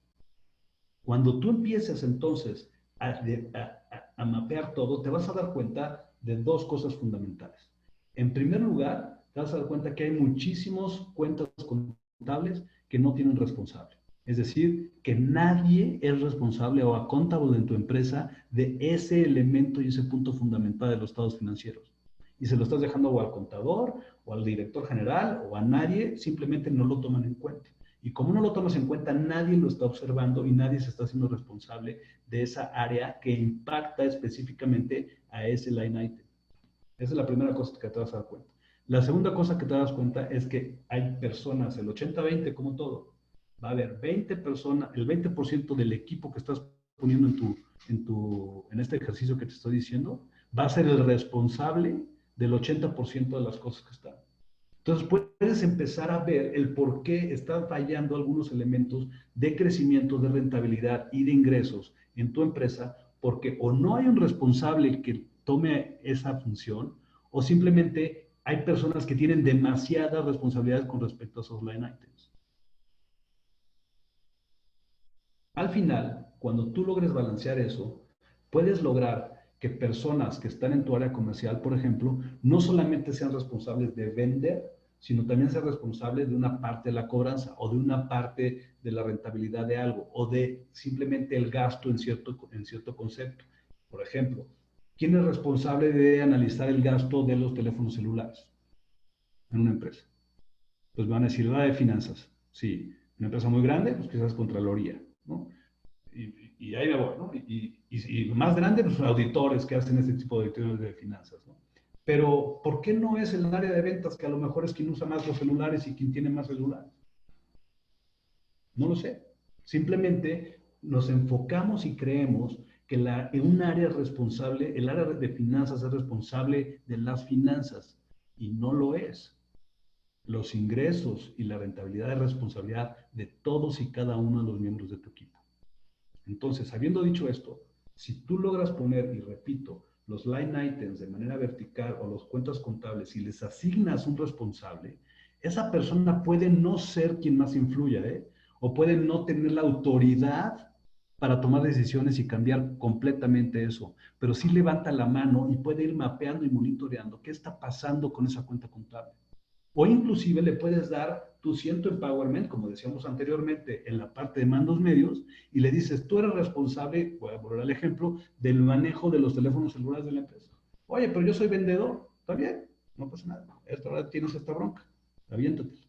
Cuando tú empieces entonces a mapear todo, te vas a dar cuenta de dos cosas fundamentales. En primer lugar, te vas a dar cuenta que hay muchísimas cuentas contables que no tienen responsable. Es decir, que nadie es responsable o accountable en tu empresa de ese elemento y ese punto fundamental de los estados financieros. Y se lo estás dejando o al contador, o al director general, o a nadie, simplemente no lo toman en cuenta. Y como no lo tomas en cuenta, nadie lo está observando y nadie se está haciendo responsable de esa área que impacta específicamente a ese line item. Esa es la primera cosa que te vas a dar cuenta. La segunda cosa que te das cuenta es que hay personas, el 80-20 como todo, va a haber 20 personas, el 20% del equipo que estás poniendo en este ejercicio que te estoy diciendo, va a ser el responsable del 80% de las cosas que están. Entonces puedes empezar a ver el por qué están fallando algunos elementos de crecimiento, de rentabilidad y de ingresos en tu empresa, porque o no hay un responsable que tome esa función, o simplemente hay personas que tienen demasiadas responsabilidades con respecto a esos line items. Al final, cuando tú logres balancear eso, puedes lograr que personas que están en tu área comercial, por ejemplo, no solamente sean responsables de vender, sino también sean responsables de una parte de la cobranza o de una parte de la rentabilidad de algo o de simplemente el gasto en cierto concepto. Por ejemplo, ¿quién es responsable de analizar el gasto de los teléfonos celulares en una empresa? Pues van a decir, la de finanzas. Sí, una empresa muy grande, pues quizás Contraloría, ¿no? Y ahí me voy, ¿no? Y más grande, pues auditores que hacen este tipo de auditorías de finanzas, ¿no? Pero, ¿por qué no es el área de ventas que a lo mejor es quien usa más los celulares y quien tiene más celulares? No lo sé. Simplemente nos enfocamos y creemos que un área responsable, el área de finanzas es responsable de las finanzas y no lo es. Los ingresos y la rentabilidad es responsabilidad de todos y cada uno de los miembros de tu equipo. Entonces, habiendo dicho esto, si tú logras poner, y repito, los line items de manera vertical o los cuentas contables y les asignas un responsable, esa persona puede no ser quien más influya, o puede no tener la autoridad para tomar decisiones y cambiar completamente eso, pero sí levanta la mano y puede ir mapeando y monitoreando qué está pasando con esa cuenta contable. O inclusive le puedes dar tu ciento empowerment, como decíamos anteriormente, en la parte de mandos medios, y le dices, tú eres responsable, voy a volver al ejemplo, del manejo de los teléfonos celulares de la empresa. Oye, pero yo soy vendedor, está bien, no pasa nada, ahora tienes esta bronca, aviéntate.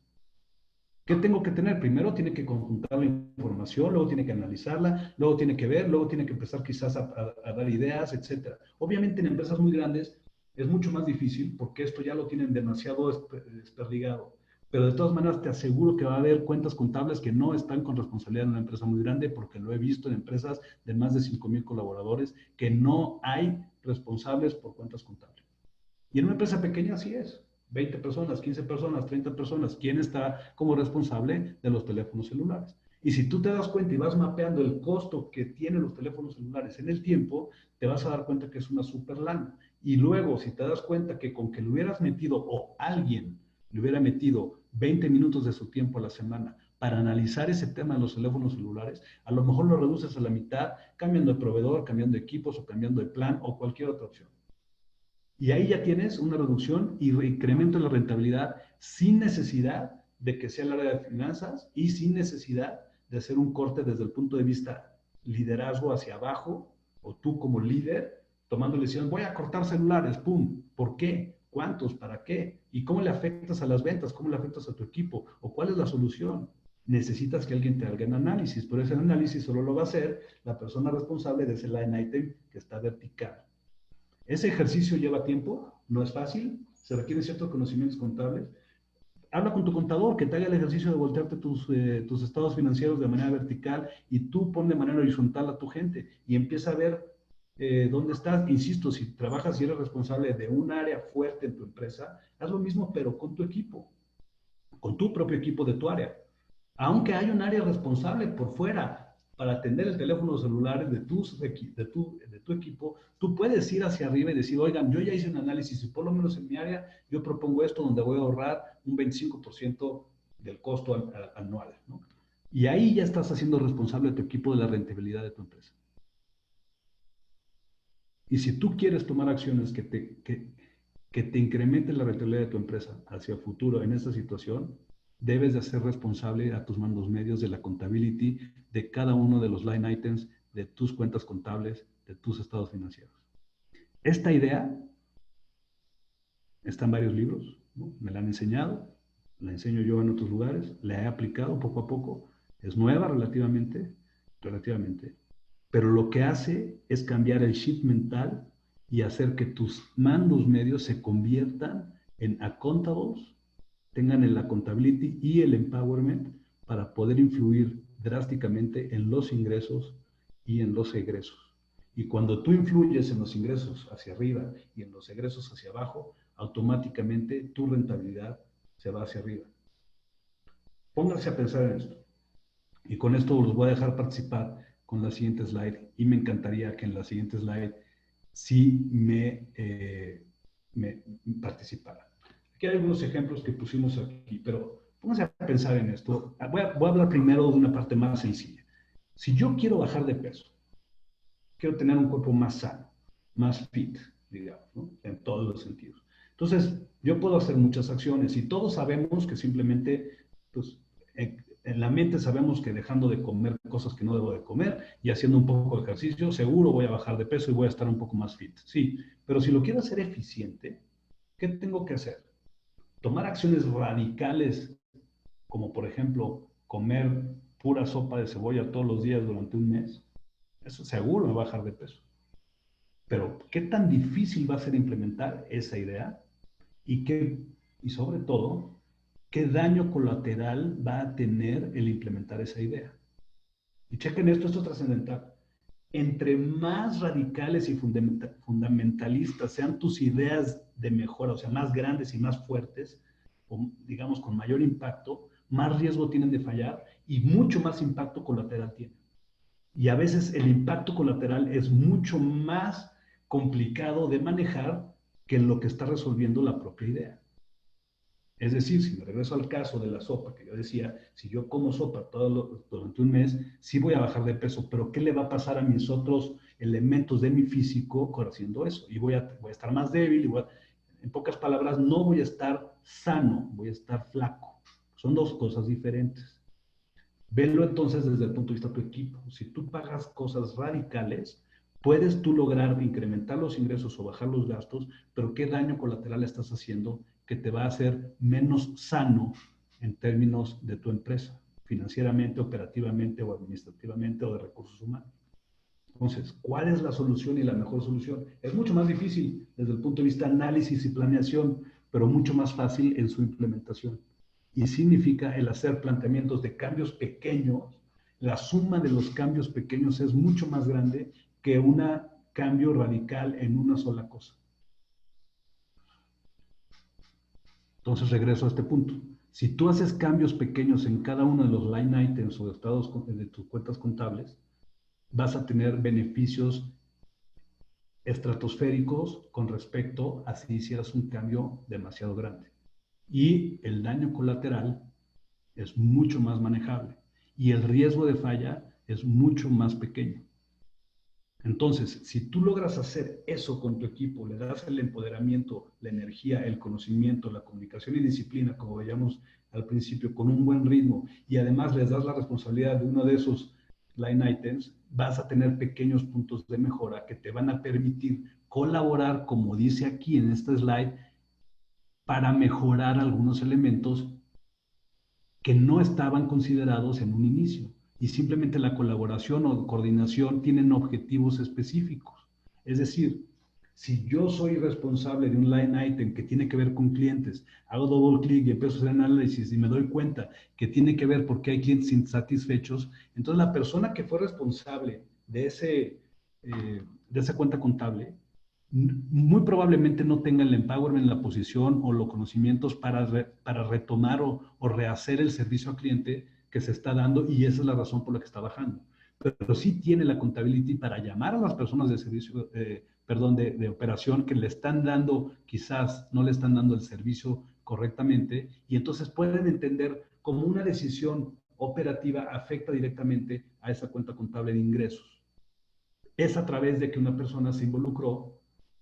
¿Qué tengo que tener? Primero tiene que conjuntar la información, luego tiene que analizarla, luego tiene que ver, luego tiene que empezar quizás a dar ideas, etc. Obviamente en empresas muy grandes es mucho más difícil porque esto ya lo tienen demasiado desperdigado. Pero de todas maneras te aseguro que va a haber cuentas contables que no están con responsabilidad en una empresa muy grande, porque lo he visto en empresas de más de 5,000 colaboradores, que no hay responsables por cuentas contables. Y en una empresa pequeña así es. 20 personas, 15 personas, 30 personas. ¿Quién está como responsable de los teléfonos celulares? Y si tú te das cuenta y vas mapeando el costo que tienen los teléfonos celulares en el tiempo, te vas a dar cuenta que es una super lana. Y luego, si te das cuenta que con que le hubieras metido, o alguien le hubiera metido 20 minutos de su tiempo a la semana para analizar ese tema de los teléfonos celulares, a lo mejor lo reduces a la mitad, cambiando de proveedor, cambiando de equipos, o cambiando de plan, o cualquier otra opción. Y ahí ya tienes una reducción y incremento en la rentabilidad sin necesidad de que sea el área de finanzas y sin necesidad de hacer un corte desde el punto de vista liderazgo hacia abajo, o tú como líder tomando decisiones, voy a cortar celulares, ¡pum! ¿Por qué? ¿Cuántos? ¿Para qué? ¿Y cómo le afectas a las ventas? ¿Cómo le afectas a tu equipo? ¿O cuál es la solución? Necesitas que alguien te haga un análisis, pero ese análisis solo lo va a hacer la persona responsable de ese line item que está vertical. Ese ejercicio lleva tiempo, no es fácil, se requieren ciertos conocimientos contables. Habla con tu contador que te haga el ejercicio de voltearte tus estados financieros de manera vertical, y tú pon de manera horizontal a tu gente y empieza a ver dónde estás. Insisto, si trabajas y eres responsable de un área fuerte en tu empresa, haz lo mismo pero con tu equipo, con tu propio equipo de tu área. Aunque hay un área responsable por fuera para atender el teléfono celular de tu equipo, tú puedes ir hacia arriba y decir, oigan, yo ya hice un análisis y por lo menos en mi área yo propongo esto, donde voy a ahorrar un 25% del costo anual, ¿no? Y ahí ya estás haciendo responsable a tu equipo de la rentabilidad de tu empresa. Y si tú quieres tomar acciones que te incrementen la rentabilidad de tu empresa hacia el futuro en esta situación, debes de hacer responsable a tus mandos medios de la contability de cada uno de los line items, de tus cuentas contables, de tus estados financieros. Esta idea está en varios libros, ¿no? Me la han enseñado, la enseño yo en otros lugares, la he aplicado poco a poco, es nueva relativamente, pero lo que hace es cambiar el chip mental y hacer que tus mandos medios se conviertan en accountables, tengan el accountability y el empowerment para poder influir drásticamente en los ingresos y en los egresos. Y cuando tú influyes en los ingresos hacia arriba y en los egresos hacia abajo, automáticamente tu rentabilidad se va hacia arriba. Pónganse a pensar en esto. Y con esto los voy a dejar participar con la siguiente slide. Y me encantaría que en la siguiente slide sí me participaran. Aquí hay algunos ejemplos que pusimos aquí, pero pónganse a pensar en esto. Voy a hablar primero de una parte más sencilla. Si yo quiero bajar de peso, quiero tener un cuerpo más sano, más fit, digamos, ¿no? En todos los sentidos. Entonces, yo puedo hacer muchas acciones y todos sabemos que simplemente, pues, en la mente sabemos que dejando de comer cosas que no debo de comer y haciendo un poco de ejercicio, seguro voy a bajar de peso y voy a estar un poco más fit. Sí, pero si lo quiero hacer eficiente, ¿qué tengo que hacer? Tomar acciones radicales, como por ejemplo, comer pura sopa de cebolla todos los días durante un mes. Eso seguro me va a bajar de peso. Pero, ¿qué tan difícil va a ser implementar esa idea? Y sobre todo, ¿qué daño colateral va a tener el implementar esa idea? Y chequen esto es trascendental. Entre más radicales y fundamentalistas sean tus ideas de mejora, o sea, más grandes y más fuertes, o digamos con mayor impacto, más riesgo tienen de fallar y mucho más impacto colateral tienen. Y a veces el impacto colateral es mucho más complicado de manejar que lo que está resolviendo la propia idea. Es decir, si me regreso al caso de la sopa, que yo decía, si yo como sopa durante un mes, sí voy a bajar de peso, pero ¿qué le va a pasar a mis otros elementos de mi físico haciendo eso? Y voy a estar más débil, en pocas palabras, no voy a estar sano, voy a estar flaco. Son dos cosas diferentes. Velo entonces desde el punto de vista de tu equipo. Si tú pagas cosas radicales, puedes tú lograr incrementar los ingresos o bajar los gastos, pero ¿qué daño colateral estás haciendo que te va a hacer menos sano en términos de tu empresa, financieramente, operativamente o administrativamente o de recursos humanos? Entonces, ¿cuál es la solución y la mejor solución? Es mucho más difícil desde el punto de vista de análisis y planeación, pero mucho más fácil en su implementación. y significa el hacer planteamientos de cambios pequeños. La suma de los cambios pequeños es mucho más grande que un cambio radical en una sola cosa. Entonces regreso a este punto. Si tú haces cambios pequeños en cada uno de los line items o estados de tus cuentas contables, vas a tener beneficios estratosféricos con respecto a si hicieras un cambio demasiado grande. Y el daño colateral es mucho más manejable y el riesgo de falla es mucho más pequeño. Entonces, si tú logras hacer eso con tu equipo, le das el empoderamiento, la energía, el conocimiento, la comunicación y disciplina, como veíamos al principio, con un buen ritmo, y además les das la responsabilidad de uno de esos line items, vas a tener pequeños puntos de mejora que te van a permitir colaborar, como dice aquí en este slide, para mejorar algunos elementos que no estaban considerados en un inicio. Y simplemente la colaboración o coordinación tienen objetivos específicos. Es decir, si yo soy responsable de un line item que tiene que ver con clientes, hago doble clic y empiezo a hacer análisis y me doy cuenta que tiene que ver porque hay clientes insatisfechos, entonces la persona que fue responsable de esa cuenta contable muy probablemente no tenga el empowerment, la posición o los conocimientos para retomar o rehacer el servicio al cliente que se está dando, y esa es la razón por la que está bajando. Pero sí tiene la contabilidad para llamar a las personas de servicio, de operación que le están dando, quizás no le están dando el servicio correctamente, y entonces pueden entender cómo una decisión operativa afecta directamente a esa cuenta contable de ingresos. Es a través de que una persona se involucró,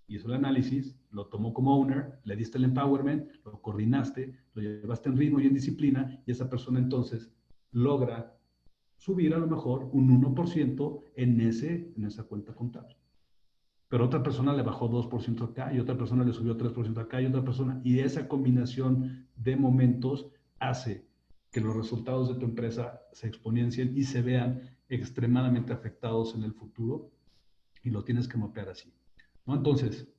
hizo el análisis, lo tomó como owner, le diste el empowerment, lo coordinaste, lo llevaste en ritmo y en disciplina, y esa persona entonces logra subir a lo mejor un 1% en esa cuenta contable. Pero otra persona le bajó 2% acá, y otra persona le subió 3% acá, y otra persona, y esa combinación de momentos hace que los resultados de tu empresa se exponencien y se vean extremadamente afectados en el futuro, y lo tienes que mapear así, ¿no? Entonces,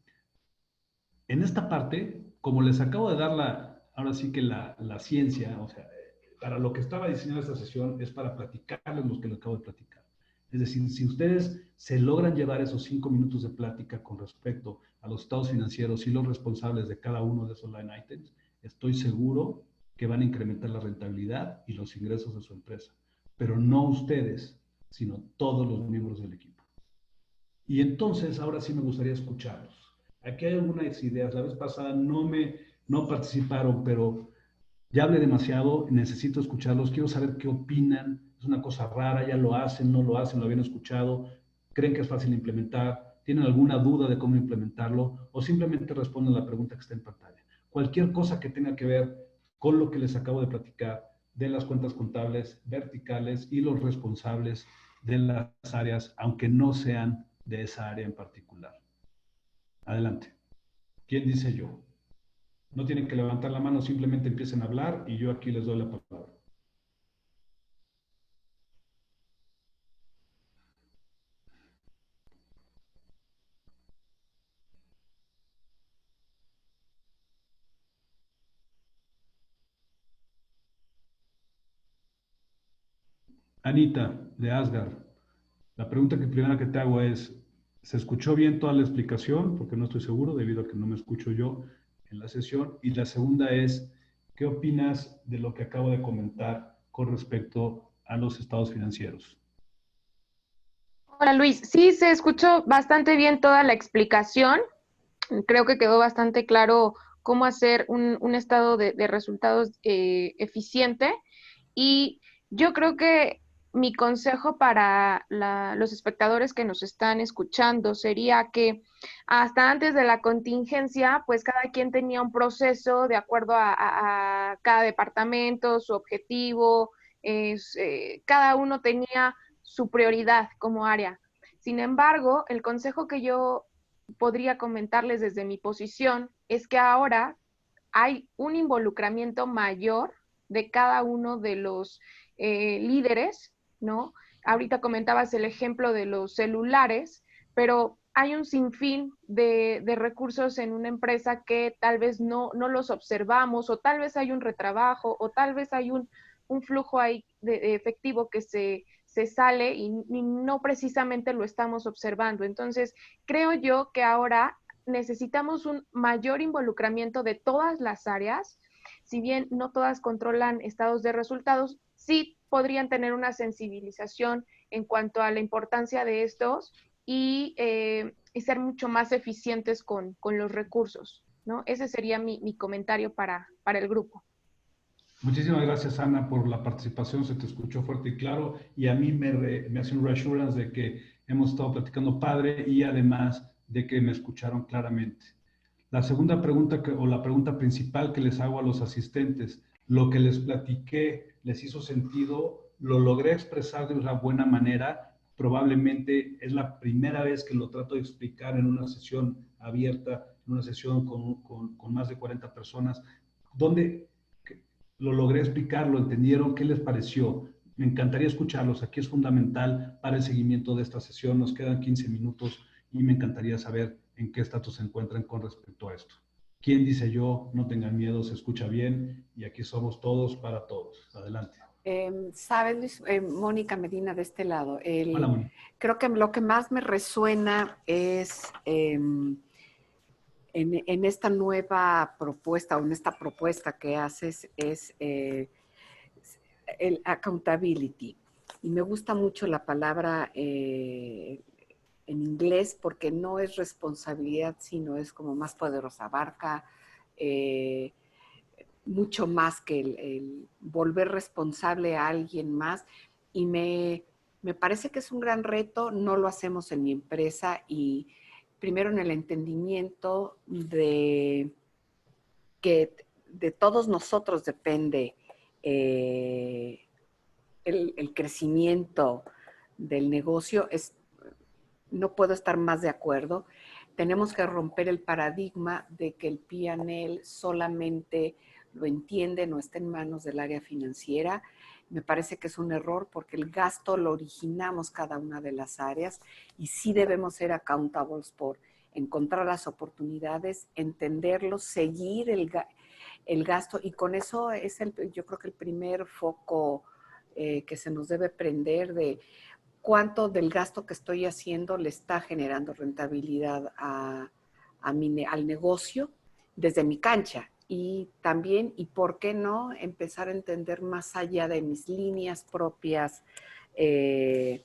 en esta parte, como les acabo de dar ahora sí que la ciencia, o sea, para lo que estaba diseñada esta sesión es para platicarles lo que les acabo de platicar. Es decir, si ustedes se logran llevar esos 5 minutos de plática con respecto a los estados financieros y los responsables de cada uno de esos line items, estoy seguro que van a incrementar la rentabilidad y los ingresos de su empresa. Pero no ustedes, sino todos los miembros del equipo. Y entonces, ahora sí me gustaría escucharlos. Aquí hay algunas ideas. La vez pasada no participaron, pero ya hablé demasiado, necesito escucharlos, quiero saber qué opinan. Es una cosa rara, ya lo hacen, no lo hacen, lo habían escuchado, creen que es fácil implementar, tienen alguna duda de cómo implementarlo, o simplemente responden a la pregunta que está en pantalla. Cualquier cosa que tenga que ver con lo que les acabo de platicar de las cuentas contables verticales y los responsables de las áreas, aunque no sean de esa área en particular. Adelante. ¿Quién dice yo? No tienen que levantar la mano, simplemente empiecen a hablar y yo aquí les doy la palabra. Anita, de Asgard. La pregunta primera que te hago es, ¿se escuchó bien toda la explicación? Porque no estoy seguro, debido a que no me escucho yo en la sesión. Y la segunda es, ¿qué opinas de lo que acabo de comentar con respecto a los estados financieros? Hola Luis, sí, se escuchó bastante bien toda la explicación. Creo que quedó bastante claro cómo hacer un estado de resultados eficiente. Y yo creo que mi consejo para los espectadores que nos están escuchando sería que hasta antes de la contingencia, pues cada quien tenía un proceso de acuerdo a cada departamento, su objetivo, cada uno tenía su prioridad como área. Sin embargo, el consejo que yo podría comentarles desde mi posición es que ahora hay un involucramiento mayor de cada uno de los líderes, ¿no? Ahorita comentabas el ejemplo de los celulares, pero hay un sinfín de recursos en una empresa que tal vez no los observamos, o tal vez hay un retrabajo, o tal vez hay un flujo ahí de efectivo que se sale y no precisamente lo estamos observando. Entonces, creo yo que ahora necesitamos un mayor involucramiento de todas las áreas. Si bien no todas controlan estados de resultados, sí podrían tener una sensibilización en cuanto a la importancia de estos y ser mucho más eficientes con los recursos, ¿no? Ese sería mi comentario para el grupo. Muchísimas gracias, Ana, por la participación. Se te escuchó fuerte y claro, y a mí me hace un reassurance de que hemos estado platicando padre y además de que me escucharon claramente. La segunda pregunta, o la pregunta principal que les hago a los asistentes, lo que les platiqué, ¿les hizo sentido? ¿Lo logré expresar de una buena manera? Probablemente es la primera vez que lo trato de explicar en una sesión abierta, en una sesión con más de 40 personas, donde lo logré explicar, lo entendieron, ¿qué les pareció? Me encantaría escucharlos, aquí es fundamental para el seguimiento de esta sesión, nos quedan 15 minutos y me encantaría saber en qué estatus se encuentran con respecto a esto. ¿Quién dice yo? No tengan miedo, se escucha bien y aquí somos todos para todos. Adelante. ¿Sabes, Luis? Mónica Medina de este lado. Hola, Mónica. Creo que lo que más me resuena es en esta nueva propuesta o en esta propuesta que haces es el accountability. Y me gusta mucho la palabra en inglés porque no es responsabilidad, sino es como más poderosa, abarca mucho más que el volver responsable a alguien más. Y me parece que es un gran reto, no lo hacemos en mi empresa y primero en el entendimiento de que de todos nosotros depende el crecimiento del negocio. No puedo estar más de acuerdo. Tenemos que romper el paradigma de que el P&L solamente lo entiende, no está en manos del área financiera. Me parece que es un error porque el gasto lo originamos cada una de las áreas y sí debemos ser accountables por encontrar las oportunidades, entenderlos, seguir el gasto y con eso es yo creo que el primer foco que se nos debe prender de cuánto del gasto que estoy haciendo le está generando rentabilidad al negocio desde mi cancha. Y también, y por qué no, empezar a entender más allá de mis líneas propias de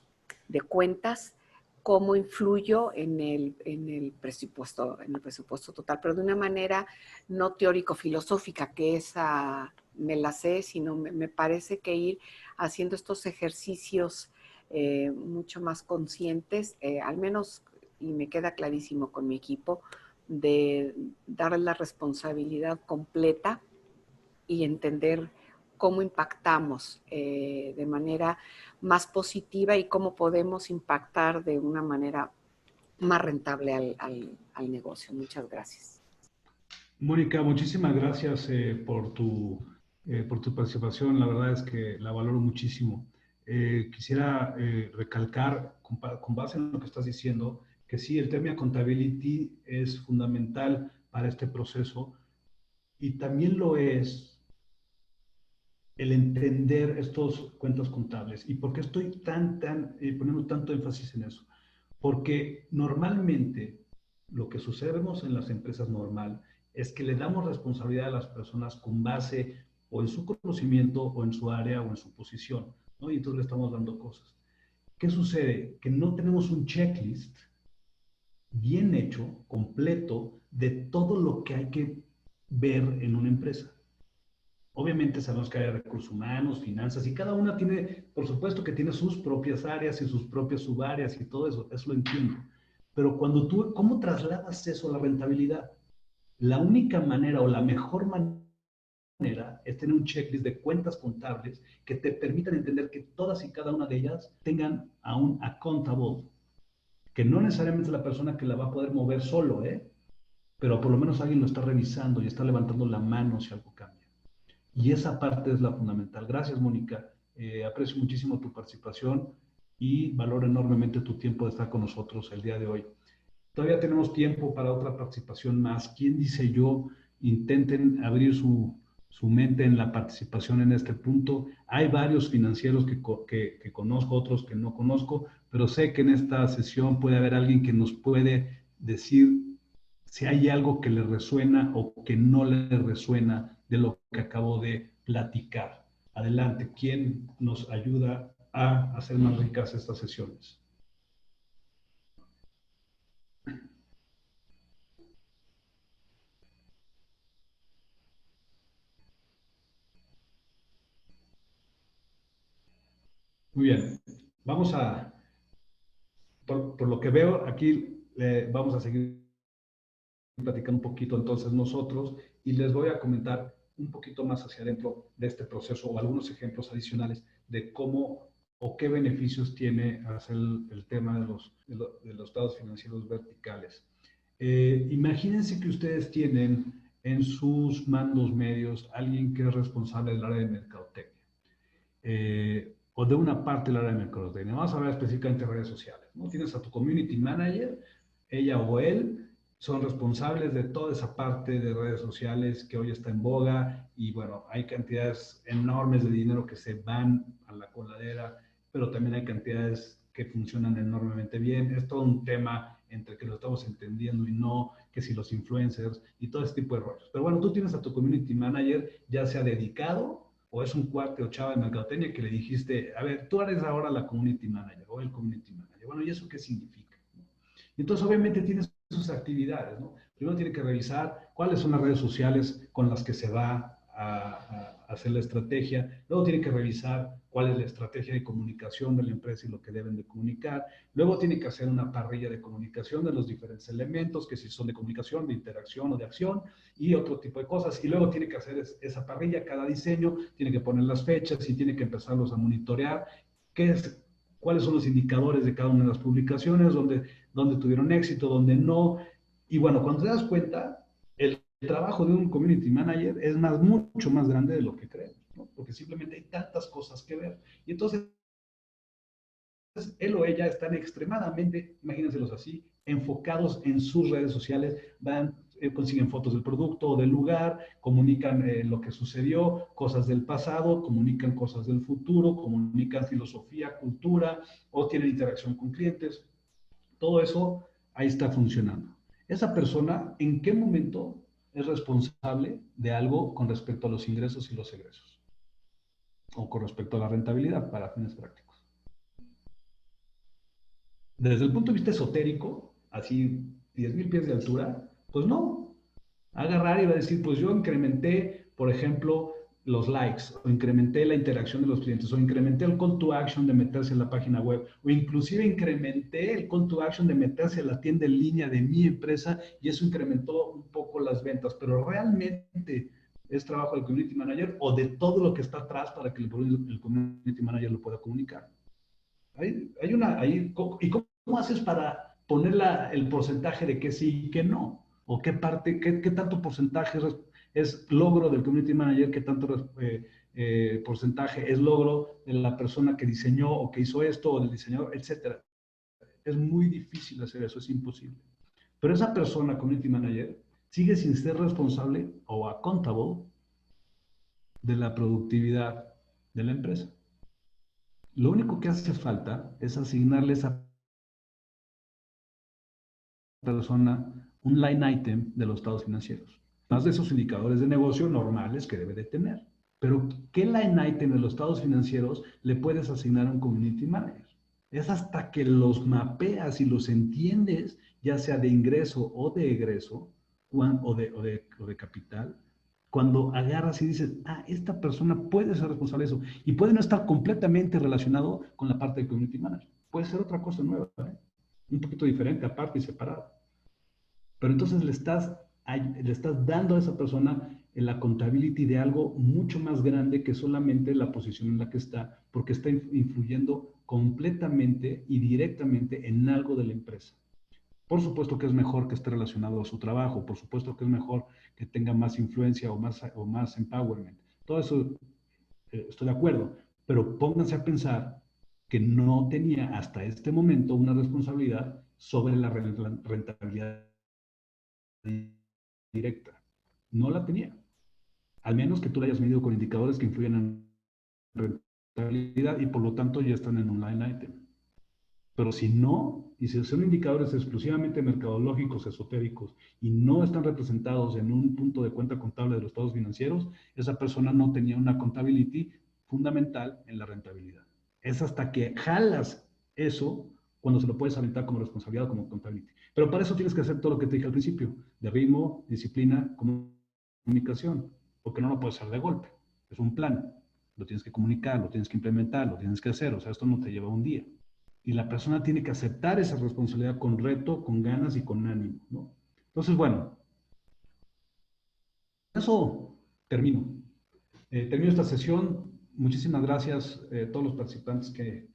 cuentas, cómo influyo en el presupuesto total, pero de una manera no teórico-filosófica, que esa me la sé, sino me parece que ir haciendo estos ejercicios mucho más conscientes, al menos, y me queda clarísimo con mi equipo, de darle la responsabilidad completa y entender cómo impactamos de manera más positiva y cómo podemos impactar de una manera más rentable al negocio. Muchas gracias. Mónica, muchísimas gracias por tu participación. La verdad es que la valoro muchísimo. Quisiera recalcar, con base en lo que estás diciendo, que sí, el tema accountability es fundamental para este proceso y también lo es el entender estos cuentas contables. ¿Y por qué estoy poniendo tanto énfasis en eso? Porque normalmente lo que sucedemos en las empresas normal es que le damos responsabilidad a las personas con base o en su conocimiento o en su área o en su posición, ¿no? Y entonces le estamos dando cosas. ¿Qué sucede? Que no tenemos un checklist bien hecho, completo, de todo lo que hay que ver en una empresa. Obviamente sabemos que hay recursos humanos, finanzas, y cada una tiene, por supuesto que tiene sus propias áreas y sus propias subáreas y todo eso lo entiendo. Pero cuando tú, ¿cómo trasladas eso a la rentabilidad? La única manera o la mejor manera es tener un checklist de cuentas contables que te permitan entender que todas y cada una de ellas tengan a un accountable, que no necesariamente es la persona que la va a poder mover solo, pero por lo menos alguien lo está revisando y está levantando la mano si algo cambia. Y esa parte es la fundamental. Gracias, Mónica. Aprecio muchísimo tu participación y valoro enormemente tu tiempo de estar con nosotros el día de hoy. Todavía tenemos tiempo para otra participación más. ¿Quién dice yo? Intenten abrir su mente en la participación en este punto. Hay varios financieros que conozco, otros que no conozco, pero sé que en esta sesión puede haber alguien que nos puede decir si hay algo que le resuena o que no le resuena de lo que acabo de platicar. Adelante, ¿quién nos ayuda a hacer más ricas estas sesiones? Muy bien, vamos a, por lo que veo aquí, vamos a seguir platicando un poquito entonces nosotros y les voy a comentar un poquito más hacia adentro de este proceso o algunos ejemplos adicionales de cómo o qué beneficios tiene hacer el tema de los estados financieros verticales. Imagínense que ustedes tienen en sus mandos medios alguien que es responsable del área de mercadotecnia. O de una parte del área de mercadotecnia. Vamos a hablar específicamente de redes sociales, ¿no? Tienes a tu community manager, ella o él son responsables de toda esa parte de redes sociales que hoy está en boga y bueno, hay cantidades enormes de dinero que se van a la coladera, pero también hay cantidades que funcionan enormemente bien. Es todo un tema entre que lo estamos entendiendo y no, que si los influencers y todo ese tipo de rollos. Pero bueno, tú tienes a tu community manager, ya sea dedicado o es un cuate o chava de mercadotecnia que le dijiste, a ver, tú eres ahora la community manager o el community manager. Bueno, ¿y eso qué significa? Entonces, obviamente tienes sus actividades, ¿no? Primero tiene que revisar cuáles son las redes sociales con las que se va a hacer la estrategia. Luego tiene que revisar cuál es la estrategia de comunicación de la empresa y lo que deben de comunicar. Luego tiene que hacer una parrilla de comunicación de los diferentes elementos, que si son de comunicación, de interacción o de acción, y otro tipo de cosas. Y luego tiene que hacer esa parrilla, cada diseño, tiene que poner las fechas y tiene que empezarlos a monitorear. ¿Cuáles son los indicadores de cada una de las publicaciones? ¿Dónde tuvieron éxito? ¿Dónde no? Y bueno, cuando te das cuenta, el trabajo de un community manager es mucho más grande de lo que creemos, ¿no? Porque simplemente hay tantas cosas que ver. Y entonces, él o ella están extremadamente, imagínenselos así, enfocados en sus redes sociales, consiguen fotos del producto o del lugar, comunican lo que sucedió, cosas del pasado, comunican cosas del futuro, comunican filosofía, cultura, o tienen interacción con clientes. Todo eso ahí está funcionando. Esa persona, ¿en qué momento es responsable de algo con respecto a los ingresos y los egresos? O con respecto a la rentabilidad para fines prácticos. Desde el punto de vista esotérico, así 10,000 pies de altura, pues no. Agarrar y va a decir, pues yo incrementé, por ejemplo, los likes, o incrementé la interacción de los clientes, o incrementé el call to action de meterse en la página web, o inclusive incrementé el call to action de meterse a la tienda en línea de mi empresa y eso incrementó un poco las ventas, pero realmente es trabajo del community manager o de todo lo que está atrás para que el community manager lo pueda comunicar. ¿Y cómo haces para poner el porcentaje de que sí y que no? ¿O qué tanto porcentaje es logro del community manager, qué tanto porcentaje es logro de la persona que diseñó o que hizo esto, o del diseñador, etcétera? Es muy difícil hacer eso, es imposible. Pero esa persona, community manager, sigue sin ser responsable o accountable de la productividad de la empresa. Lo único que hace falta es asignarle a esa persona un line item de los estados financieros, más de esos indicadores de negocio normales que debe de tener. Pero, ¿qué line item de los estados financieros le puedes asignar a un community manager? Es hasta que los mapeas y los entiendes, ya sea de ingreso o de egreso, o de capital, cuando agarras y dices, esta persona puede ser responsable de eso, y puede no estar completamente relacionado con la parte del community manager. Puede ser otra cosa nueva, un poquito diferente, aparte y separada. Pero entonces le estás dando a esa persona la accountability de algo mucho más grande que solamente la posición en la que está, porque está influyendo completamente y directamente en algo de la empresa. Por supuesto que es mejor que esté relacionado a su trabajo, por supuesto que es mejor que tenga más influencia o más empowerment. Todo eso estoy de acuerdo, pero pónganse a pensar que no tenía hasta este momento una responsabilidad sobre la rentabilidad directa. No la tenía. Al menos que tú la hayas medido con indicadores que influyen en rentabilidad y por lo tanto ya están en un line item. Pero si no, y si son indicadores exclusivamente mercadológicos, esotéricos, y no están representados en un punto de cuenta contable de los estados financieros, esa persona no tenía una contability fundamental en la rentabilidad. Es hasta que jalas eso cuando se lo puedes aventar como responsabilidad o como contability. Pero para eso tienes que hacer todo lo que te dije al principio, de ritmo, disciplina, comunicación, porque no lo puedes hacer de golpe. Es un plan, lo tienes que comunicar, lo tienes que implementar, lo tienes que hacer, o sea, esto no te lleva un día. Y la persona tiene que aceptar esa responsabilidad con reto, con ganas y con ánimo, ¿no? Entonces, bueno, eso termino. Termino esta sesión. Muchísimas gracias a todos los participantes que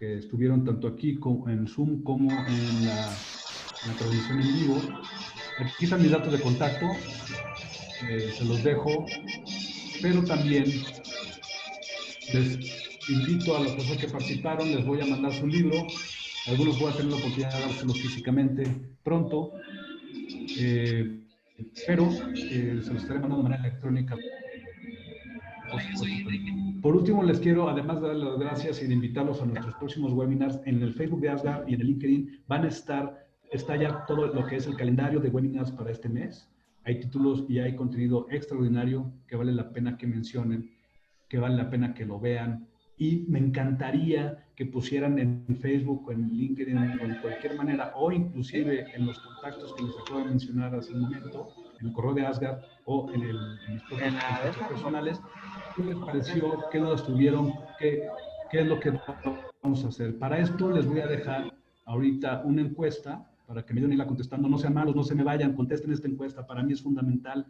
estuvieron tanto aquí en Zoom como en la transmisión en vivo. Aquí están mis datos de contacto. Se los dejo. Pero también les invito a las personas que participaron, les voy a mandar su libro. Algunos voy a tener la oportunidad de dárselos físicamente pronto, pero se los estaré mandando de manera electrónica, por supuesto. Por último, les quiero, además de darles las gracias y de invitarlos a nuestros próximos webinars, en el Facebook de Asgard y en el LinkedIn van a está ya todo lo que es el calendario de webinars para este mes. Hay títulos y hay contenido extraordinario que vale la pena que mencionen, que vale la pena que lo vean. Y me encantaría que pusieran en Facebook, o en LinkedIn, o en cualquier manera, o inclusive en los contactos que les acabo de mencionar hace un momento, en el correo de Asgard o en mis propios contactos personales, ¿qué les pareció? ¿Qué dudas tuvieron? ¿Qué es lo que vamos a hacer? Para esto les voy a dejar ahorita una encuesta para que me den irla contestando. No sean malos, no se me vayan, contesten esta encuesta. Para mí es fundamental.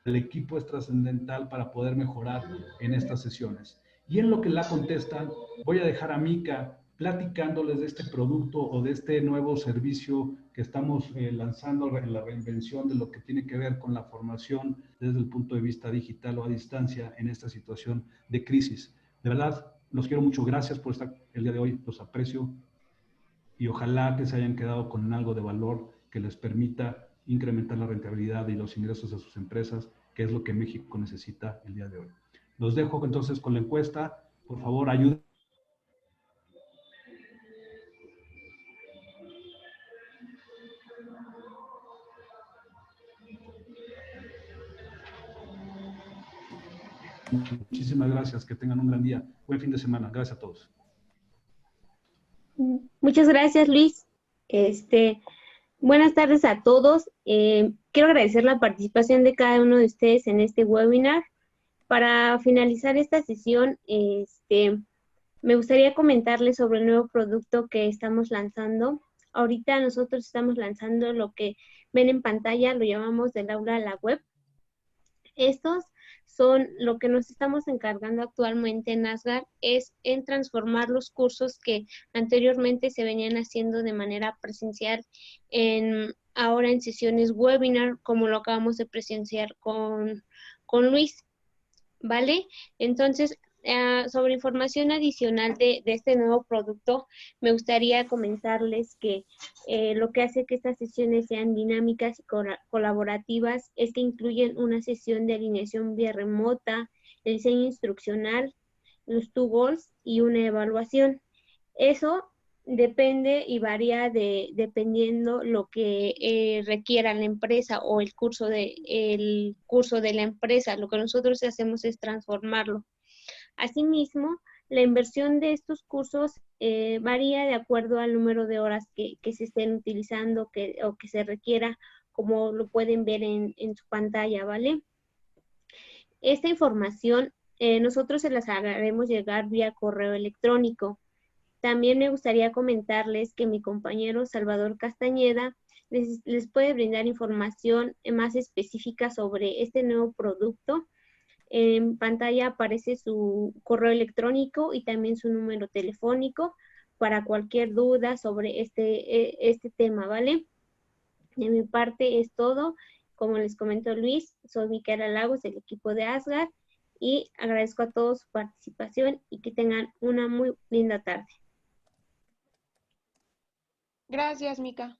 El equipo es trascendental para poder mejorar en estas sesiones. Y en lo que la contestan, voy a dejar a Mika platicándoles de este producto o de este nuevo servicio que estamos lanzando en la reinvención de lo que tiene que ver con la formación desde el punto de vista digital o a distancia en esta situación de crisis. De verdad, los quiero mucho. Gracias por estar el día de hoy. Los aprecio y ojalá que se hayan quedado con algo de valor que les permita incrementar la rentabilidad y los ingresos de sus empresas, que es lo que México necesita el día de hoy. Los dejo entonces con la encuesta. Por favor, ayuden. Muchísimas gracias. Que tengan un gran día. Buen fin de semana. Gracias a todos. Muchas gracias, Luis. Buenas tardes a todos. Quiero agradecer la participación de cada uno de ustedes en este webinar. Para finalizar esta sesión, me gustaría comentarles sobre el nuevo producto que estamos lanzando. Ahorita nosotros estamos lanzando lo que ven en pantalla, lo llamamos del aula a la web. Estos son lo que nos estamos encargando actualmente en Asgard, es en transformar los cursos que anteriormente se venían haciendo de manera presencial ahora en sesiones webinar, como lo acabamos de presenciar con Luis, ¿vale? Entonces, sobre información adicional de este nuevo producto, me gustaría comentarles que lo que hace que estas sesiones sean dinámicas y colaborativas es que incluyen una sesión de alineación vía remota, el diseño instruccional, los 2 goals y una evaluación. Eso depende y varía dependiendo lo que requiera la empresa o el curso de la empresa. Lo que nosotros hacemos es transformarlo. Asimismo, la inversión de estos cursos varía de acuerdo al número de horas que se estén utilizando o que se requiera, como lo pueden ver en su pantalla, ¿vale? Esta información nosotros se las haremos llegar vía correo electrónico. También me gustaría comentarles que mi compañero Salvador Castañeda les puede brindar información más específica sobre este nuevo producto. En pantalla aparece su correo electrónico y también su número telefónico para cualquier duda sobre este tema, ¿vale? De mi parte es todo. Como les comentó Luis, soy Micaela Lagos del equipo de Asgard y agradezco a todos su participación y que tengan una muy linda tarde. Gracias, Mica.